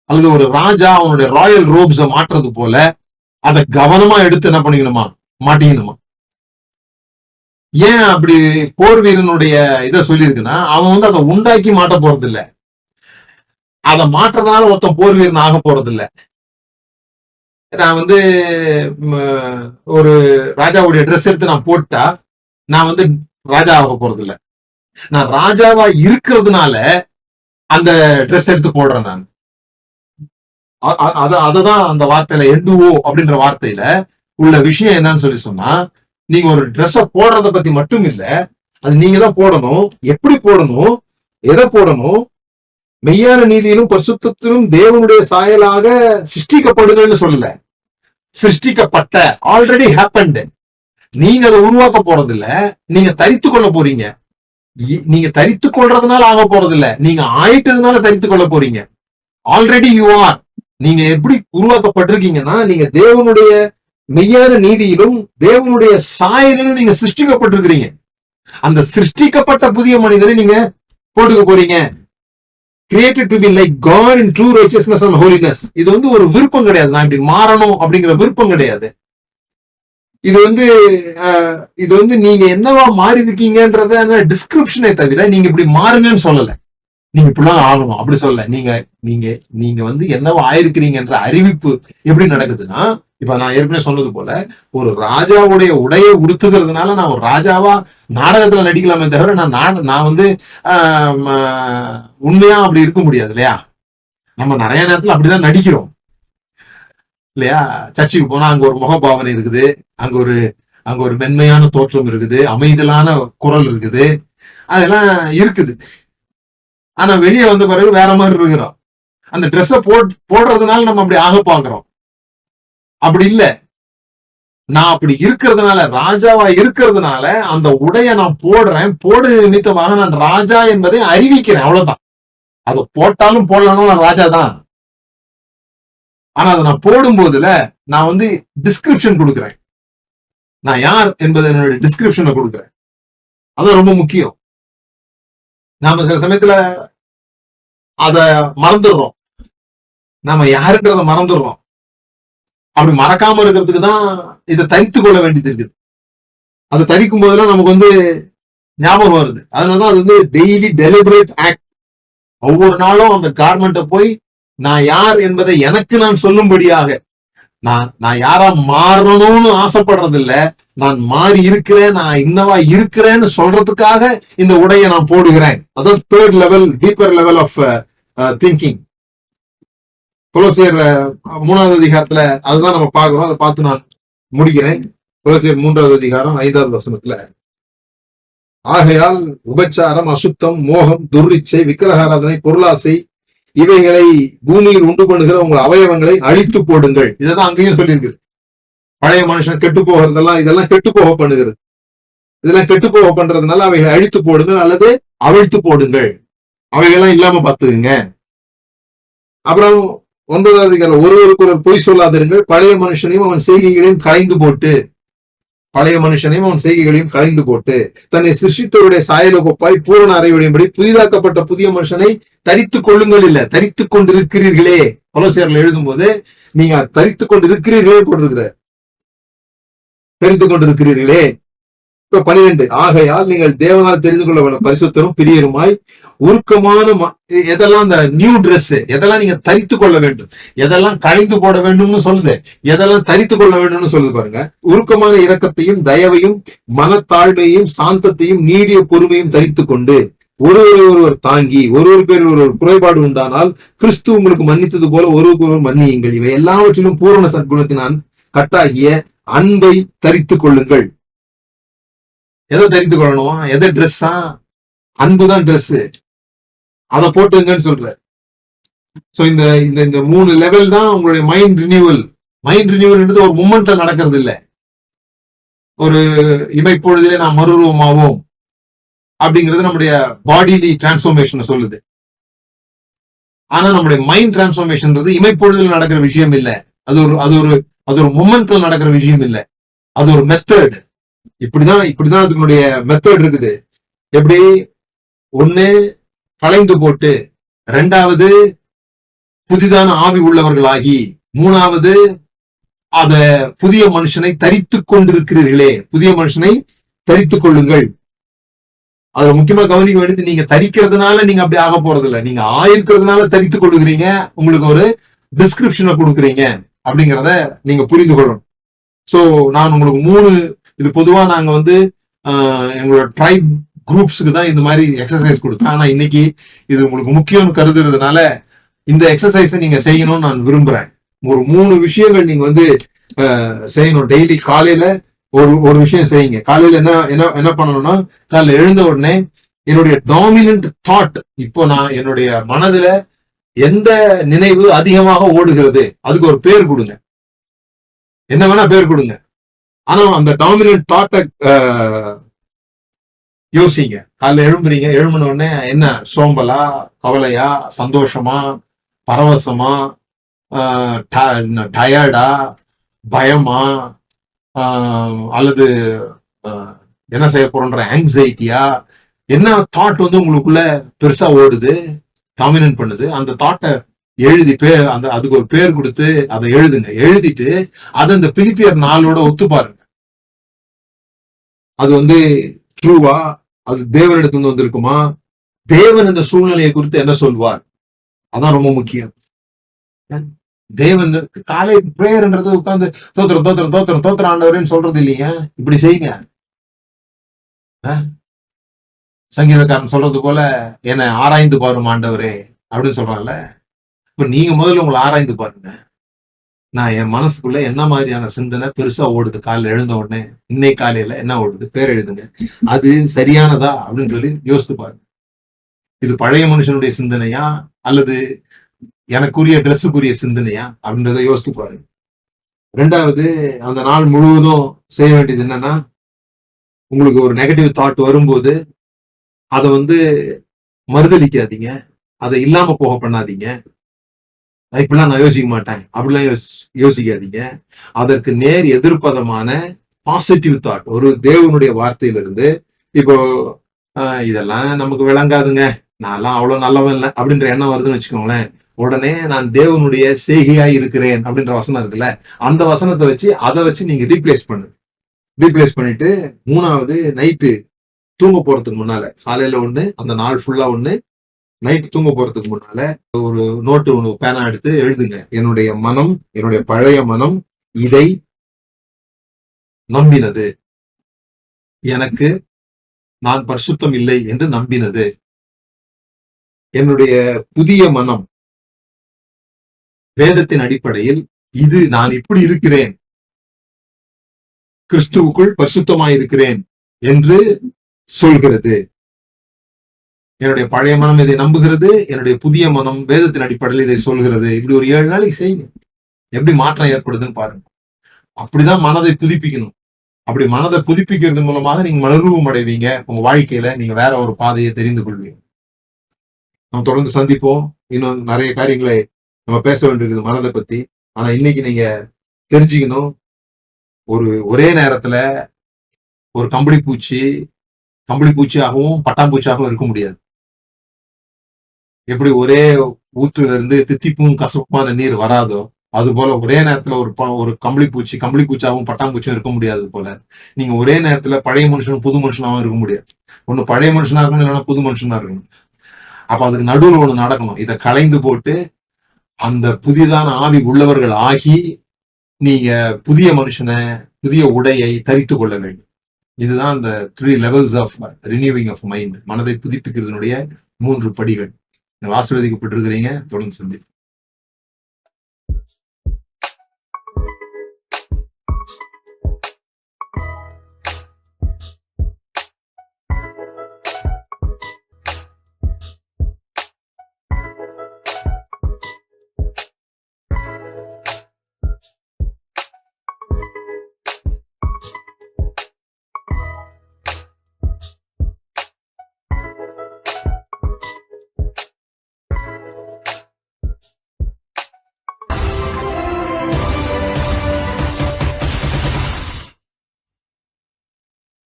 அல்லது ஒரு ராஜா அவனுடைய ராயல் ரோப்ஸை மாற்றுறது போல அதை கவனமா எடுத்து என்ன பண்ணிக்கணுமா, மாட்டிக்கணுமா. ஏன் அப்படி போர் வீரனுடைய இதை சொல்லியிருக்குன்னா, அவன் அதை உண்டாக்கி மாட்ட போறது இல்லை, அதை மாற்றுறதுனால ஒருத்தன் போர் வீரன் ஆக போறது இல்லை. நான் ஒரு ராஜாவுடைய ட்ரெஸ் எடுத்து நான் போட்டா நான் ராஜா ஆக போறது இல்லை. நான் ராஜாவா இருக்கிறதுனால அந்த ட்ரெஸ் எடுத்து போடுறேன். நான் அததான் அந்த வார்த்தையில எண்டுவோ அப்படின்ற வார்த்தையில உள்ள விஷயம் என்னன்னு சொல்லி சொன்னா, நீங்க ஒரு ட்ரெஸ்ஸ போடுறத பத்தி மட்டும் இல்ல, அது நீங்க தான் போடணும். எப்படி போடணும், எதை போடணும், மெய்யான நீதியிலும் பரிசுத்தத்திலும் தேவனுடைய சாயலாக சிருஷ்டிக்கப்படுங்கன்னு சொல்லல, சிருஷ்டிக்கப்பட்ட, ஆல்ரெடி ஹேப்பன்ட். நீங்க அதை உருவாக்க போறது இல்ல, நீங்க தரித்து கொள்ள போறீங்க. நீங்க தரித்து கொள்றதுனால ஆக போறது இல்ல, நீங்க ஆயிட்டதுனால தரித்து கொள்ள போறீங்க. Already you are. நீங்க எப்படி உருவாக்கப்பட்டிருக்கீங்கன்னா, நீங்க தேவனுடைய மெய்யான நீதியிலும் தேவனுடைய சாயலிலும் நீங்க சிருஷ்டிக்கப்பட்டிருக்கிறீங்க. அந்த சிருஷ்டிக்கப்பட்ட புதிய மனிதனை நீங்க போட்டுக்க போறீங்க. Created to be like God in true righteousness and holiness. இது வந்து ஒரு விருப்பம் கிடையாது, நான் இப்படி மாறணும் அப்படிங்கிற விருப்பம் கிடையாது. இது வந்து நீங்க என்னவா மாறி இருக்கீங்கன்றத டிஸ்கிரிப்ஷனே தவிர நீங்க இப்படி மாறுங்கன்னு சொல்லல. நீங்க இப்படிலாம் ஆகணும் அப்படி சொல்லல. நீங்க நீங்க நீங்க வந்து என்னவா ஆயிருக்கிறீங்கன்ற அறிவிப்பு எப்படி நடக்குதுன்னா, இப்ப நான் ஏற்கனவே சொன்னது போல ஒரு ராஜாவுடைய உடையை உடுத்துகிறதுனால நான் ஒரு ராஜாவா நாடகத்துல நடிக்கலாமே தவிர நான் வந்து உண்மையா அப்படி இருக்க முடியாது இல்லையா? நம்ம நிறைய நேரத்துல அப்படிதான் நடிக்கிறோம் இல்லையா? சர்ச்சுக்கு போனா அங்க ஒரு முகபாவனை இருக்குது, அங்க ஒரு மென்மையான தோற்றம் இருக்குது, அமைதலான குரல் இருக்குது, அதெல்லாம் இருக்குது. ஆனா வெளியே வந்த பிறகு வேற மாதிரி இருக்கிறோம். அந்த ட்ரெஸ்ஸை போடுறதுனால நம்ம அப்படி ஆக பாக்குறோம். அப்படி இல்ல, நான் அப்படி இருக்கிறதுனால, ராஜாவா இருக்கிறதுனால அந்த உடைய நான் போடு நிமித்தமாக நான் ராஜா என்பதை அறிவிக்கிறேன், அவ்வளவுதான். அதை போட்டாலும் போடலாம், நான் ராஜா தான். ஆனா அதை நான் போடும் போதுல நான் வந்து டிஸ்கிரிப்ஷன் கொடுக்குறேன், நான் யார் என்பதை என்னுடைய டிஸ்கிரிப்ஷனை கொடுக்குறேன். அதான் ரொம்ப முக்கியம். நாம சில சமயத்துல அத மறந்துடுறோம், நாம யாருன்றத மறந்துடுறோம். அப்படி மறக்காம இருக்கிறதுக்கு தான் இதை தரித்து கொள்ள வேண்டியது இருக்குது. அதை தரிக்கும் போதெல்லாம் நமக்கு வந்து ஞாபகம் வருது. அதனாலதான் அது வந்து டெய்லி டெலிபரேட் ஆக்ட். ஒவ்வொரு நாளும் அந்த கார்மெண்ட்டை போய் நான் யார் என்பதை எனக்கு நான் சொல்லும்படியாக, நான் யாரா மாறணும்னு ஆசைப்படுறது இல்ல, நான் மாறி இருக்கிறேன், நான் இன்னவா இருக்கிறேன்னு சொல்றதுக்காக இந்த உடையை நான் போடுகிறேன். அதான் third level, deeper level of thinking. கொலோசியர் 3வது அதிகாரத்துல அதுதான் நம்ம பார்க்கிறோம். அதை பார்த்து நான் முடிக்கிறேன். கொலோசியர் 3வது அதிகாரம் 5வது வசனத்துல, ஆகையால் உபச்சாரம், அசுத்தம், மோகம், துர்ரிச்சை, விக்கிரகாராதனை, பொருளாசை இவைகளை பூமியில் உண்டு பண்ணுகிற உங்கள் அவயவங்களை அழித்து போடுங்கள். இதான் அங்கேயும் சொல்லியிருக்குது. பழைய மனுஷன் கெட்டு போகிறதெல்லாம் இதெல்லாம் கெட்டு போக பண்ணுகிறது. இதெல்லாம் கெட்டு போக பண்றதுனால அவைகளை அழித்து போடுங்கள் அல்லது அவிழ்த்து போடுங்கள். அவைகள்லாம் இல்லாம பார்த்துக்குங்க. அப்புறம் 9வது அதிகாரம், ஒருவருக்கு ஒரு பொய் சொல்லாதிருங்கள், பழைய மனுஷனையும் அவன் செய்கைகளையும் களைந்து போட்டு தன்னை சிருஷ்டித்தவருடைய சாயலோகப்பாய் பூரண அறையுடையபடி புதிதாக்கப்பட்ட புதிய மனுஷனை தரித்துக் கொள்ளுங்கள். இல்ல, தரித்துக் கொண்டிருக்கிறீர்களே. கொலோசியர்ல எழுதும் போது நீங்க தரித்துக் கொண்டிருக்கிறீர்களே போட்டிருக்கிற, தரித்துக் கொண்டிருக்கிறீர்களே. இப்ப 12, ஆகையால் நீங்கள் தேவனால் தெரிந்து கொள்ள பரிசுத்தரும் பிரியருமாய் உருக்கமான எதெல்லாம் அந்த நியூ ட்ரெஸ், எதெல்லாம் நீங்க தரித்து கொள்ள வேண்டும், எதெல்லாம் களைந்து போட வேண்டும்னு சொல்லுது, எதெல்லாம் தரித்து கொள்ள வேண்டும்னு சொல்லுது பாருங்க. உருக்கமான இரக்கத்தையும் தயவையும் மனத்தாழ்மையையும் சாந்தத்தையும் நீடிய பொறுமையும் தரித்து கொண்டு ஒருவர் தாங்கி ஒருவர் பேர் ஒரு குறைபாடு உண்டானால் கிறிஸ்து உங்களுக்கு மன்னித்தது போல ஒருவருக்கொருவர் மன்னியுங்கள். இவை எல்லாவற்றிலும் பூரண சத்குணத்தினால் கட்டாகிய அன்பை தரித்து கொள்ளுங்கள். எதை தரித்து கொள்ளணும்? எதை ட்ரெஸ்ஸா? அன்புதான் ட்ரெஸ். அதை போட்டுங்கன்னு சொல்ற. சோ இந்த இந்த 3 லெவல் தான் உங்களுடைய மைண்ட் ரினியூவல். மைண்ட் ரினியூவல் ஒரு மூமெண்ட்ல நடக்கிறது இல்ல. ஒரு இமைப்பொழுதிலே நாம் மறுரூபமாவோம் அப்படிங்கிறது நம்முடைய பாடிலி டிரான்ஸ்ஃபர்மேஷன் சொல்லுது. ஆனா நம்முடைய மைண்ட் டிரான்ஸ்ஃபர்மேஷன்ன்றது இமைப்பொழுதில் நடக்கிற விஷயம் இல்ல. அது ஒரு மூமெண்ட்ல நடக்கிற விஷயம் இல்ல. அது ஒரு மெத்தட். இப்படிதான் அதுனுடைய மெத்தட் இருக்குது. எப்படி? ஒண்ணு களைந்து போட்டு, 2வது புதிதான ஆவி உள்ளவர்களாகி, 3வது அத புதிய மனுஷனை தரித்துக் கொண்டிருக்கிறீர்களே, புதிய மனுஷனை தரித்துக் கொள்ளுங்கள். அதுல முக்கியமா கவனிக்க வேண்டியது, நீங்க தரிக்கிறதுனால நீங்க அப்படி ஆக போறது இல்ல, நீங்க ஆயிருக்கிறதுனால தரித்துக் கொள்ளுகிறீங்க. உங்களுக்கு ஒரு டிஸ்கிரிப்ஷனை கொடுக்குறீங்க அப்படிங்கிறத நீங்க புரிந்து கொள்ளணும். சோ நான் உங்களுக்கு 3, இது பொதுவா நாங்க வந்து எங்களோட ட்ரைப் குரூப்ஸுக்கு தான் இந்த மாதிரி எக்ஸசைஸ் கொடுப்பேன். ஆனா இன்னைக்கு இது உங்களுக்கு முக்கியம்னு கருதுறதுனால இந்த எக்ஸசைஸை நீங்க செய்யணும்னு நான் விரும்புறேன். ஒரு 3 விஷயங்கள் நீங்க வந்து செய்யணும். டெய்லி காலையில ஒரு விஷயம் செய்யுங்க. காலையில என்ன பண்ணணும்னா, காலையில எழுந்த உடனே என்னுடைய டாமினன்ட் தாட், இப்போ நான் என்னுடைய மனதுல எந்த நினைவு அதிகமாக ஓடுகிறது அதுக்கு ஒரு பேர் கொடுங்க. என்ன வேணா பேர் கொடுங்க. ஆனா அந்த டாமினன்ட் தாட்டை யோசிங்க. காலைல எழும்புறீங்க, எழும்பின உடனே என்ன, சோம்பலா, கவலையா, சந்தோஷமா, பரவசமா, டயர்டா, பயமா, அல்லது என்ன செய்ய போறோன்ற ஆங்ஸைட்டியா, என்ன தாட் வந்து உங்களுக்குள்ள பெருசா ஓடுது, டாமினன்ட் பண்ணுது, அந்த தாட்டை எழுதி அந்த அதுக்கு ஒரு பேர் கொடுத்து அதை எழுதுங்க. எழுதிட்டு அதை இந்த பிலிப்பியர் 4 ஒத்து பாருங்க. அது வந்து ட்ரூவா, அது தேவனிடத்துல வந்திருக்குமா, தேவன் இந்த சூழ்நிலையை குறித்து என்ன சொல்வார், அதான் ரொம்ப முக்கியம். தேவன் காலை பிரேயர்ன்றது உட்கார்ந்து தோத்திரம் தோத்திரம் தோத்திரம் தோத்திரம் ஆண்டவரேன்னு சொல்றது இல்லைங்க. இப்படி செய்யுங்க. சங்கீதக்காரன் சொல்றது போல என்னை ஆராய்ந்து பாரும் ஆண்டவரே அப்படின்னு சொல்றாங்கல்ல. இப்ப நீங்க முதல்ல உங்களை ஆராய்ந்து பாருங்க. நான் என் மனசுக்குள்ள என்ன மாதிரியான சிந்தனை பெருசா ஓடுது, காலையில எழுந்த உடனே இன்னைக்கு காலையில என்ன ஓடுது, பேர் எழுதுங்க. அது சரியானதா அப்படின்னு சொல்லி யோசித்து பாருங்க. இது பழைய மனுஷனுடைய சிந்தனையா அல்லது எனக்குரிய ட்ரெஸ்ஸுக்குரிய சிந்தனையா அப்படின்றத யோசித்து பாருங்க. ரெண்டாவது, அந்த நாள் முழுவதும் செய்ய வேண்டியது என்னன்னா, உங்களுக்கு ஒரு நெகட்டிவ் தாட் வரும்போது அதை வந்து மறுதளிக்காதீங்க, அதை இல்லாம போக பண்ணாதீங்க. இப்படிலாம் நான் யோசிக்க மாட்டேன் அப்படிலாம் யோசிக்காதீங்க. அதற்கு நேர் எதிர்ப்பதமான பாசிட்டிவ் தாட், ஒரு தேவனுடைய வார்த்தையிலிருந்து, இப்போ இதெல்லாம் நமக்கு விளங்காதுங்க, நான்லாம் அவ்வளவு நல்லவன் இல்லை அப்படின்ற எண்ணம் வருதுன்னு வச்சுக்கோங்களேன், உடனே நான் தேவனுடைய செய்கையா இருக்கிறேன் அப்படின்ற வசனம் இருக்குல்ல, அந்த வசனத்தை வச்சு அதை வச்சு நீங்க ரீப்ளேஸ் பண்ணிட்டு, மூணாவது, நைட்டு தூங்க போறதுக்கு முன்னால, காலையில ஒண்ணு, அந்த நாள் ஃபுல்லா ஒண்ணு, நைட்டு தூங்க போறதுக்கு முன்னால ஒரு நோட்டு ஒண்ணு பேனா எடுத்து எழுதுங்க. என்னுடைய மனம், என்னுடைய பழைய மனம் இதை நம்பினது, எனக்கு நான் பரிசுத்தம் இல்லை என்று நம்பினது. என்னுடைய புதிய மனம் வேதத்தின் அடிப்படையில் இது நான் இப்படி இருக்கிறேன், கிறிஸ்துவுக்குள் பரிசுத்தமாயிருக்கிறேன் என்று சொல்கிறது. என்னுடைய பழைய மனம் இதை நம்புகிறது, என்னுடைய புதிய மனம் வேதத்தின் அடிப்படையில் இதை சொல்கிறது. இப்படி ஒரு 7 நாளைக்கு செய்யுங்க. எப்படி மாற்றம் ஏற்படுதுன்னு பாருங்க. அப்படிதான் மனதை புதுப்பிக்கணும். அப்படி மனதை புதுப்பிக்கிறது மூலமாக நீங்க மறுரூபம் அடைவீங்க. உங்க வாழ்க்கையில நீங்க வேற ஒரு பாதையை தெரிந்து கொள்வீங்க. நம்ம தொடர்ந்து சந்திப்போம். இன்னும் நிறைய காரியங்களை நம்ம பேச வேண்டியிருக்குது மனதை பத்தி. ஆனா இன்னைக்கு நீங்க தெரிஞ்சுக்கணும், ஒரே நேரத்துல ஒரு கம்பளி பூச்சியாகவும் பட்டாம்பூச்சியாகவும் இருக்க முடியாது. எப்படி ஒரே ஊற்றுல இருந்து தித்திப்பும் கசப்புமான நீர் வராதோ, அது போல ஒரே நேரத்துல ஒரு கம்பளி பூச்சியாகவும் பட்டாம்பூச்சியும் இருக்க முடியாது போல, நீங்க ஒரே நேரத்துல பழைய மனுஷனும் புது மனுஷனாவும் இருக்க முடியாது. ஒண்ணு பழைய மனுஷனா இருக்கணும், இல்லைன்னா புது மனுஷனா இருக்கணும். அப்ப அதுக்கு நடுவில் ஒண்ணு நடக்கணும். இதை களைந்து போட்டு அந்த புதிதான ஆவி உள்ளவர்கள் ஆகி நீங்க புதிய மனுஷனை, புதிய உடையை தரித்து கொள்ள வேண்டும். இதுதான் அந்த 3 levels of renewing of mind, மனதை புதுப்பிக்கிறதுனுடைய 3 படிகள். ஆசீர்வதிக்கப்பட்டிருக்கிறீங்க. தொடர்ந்து சந்திப்போம்.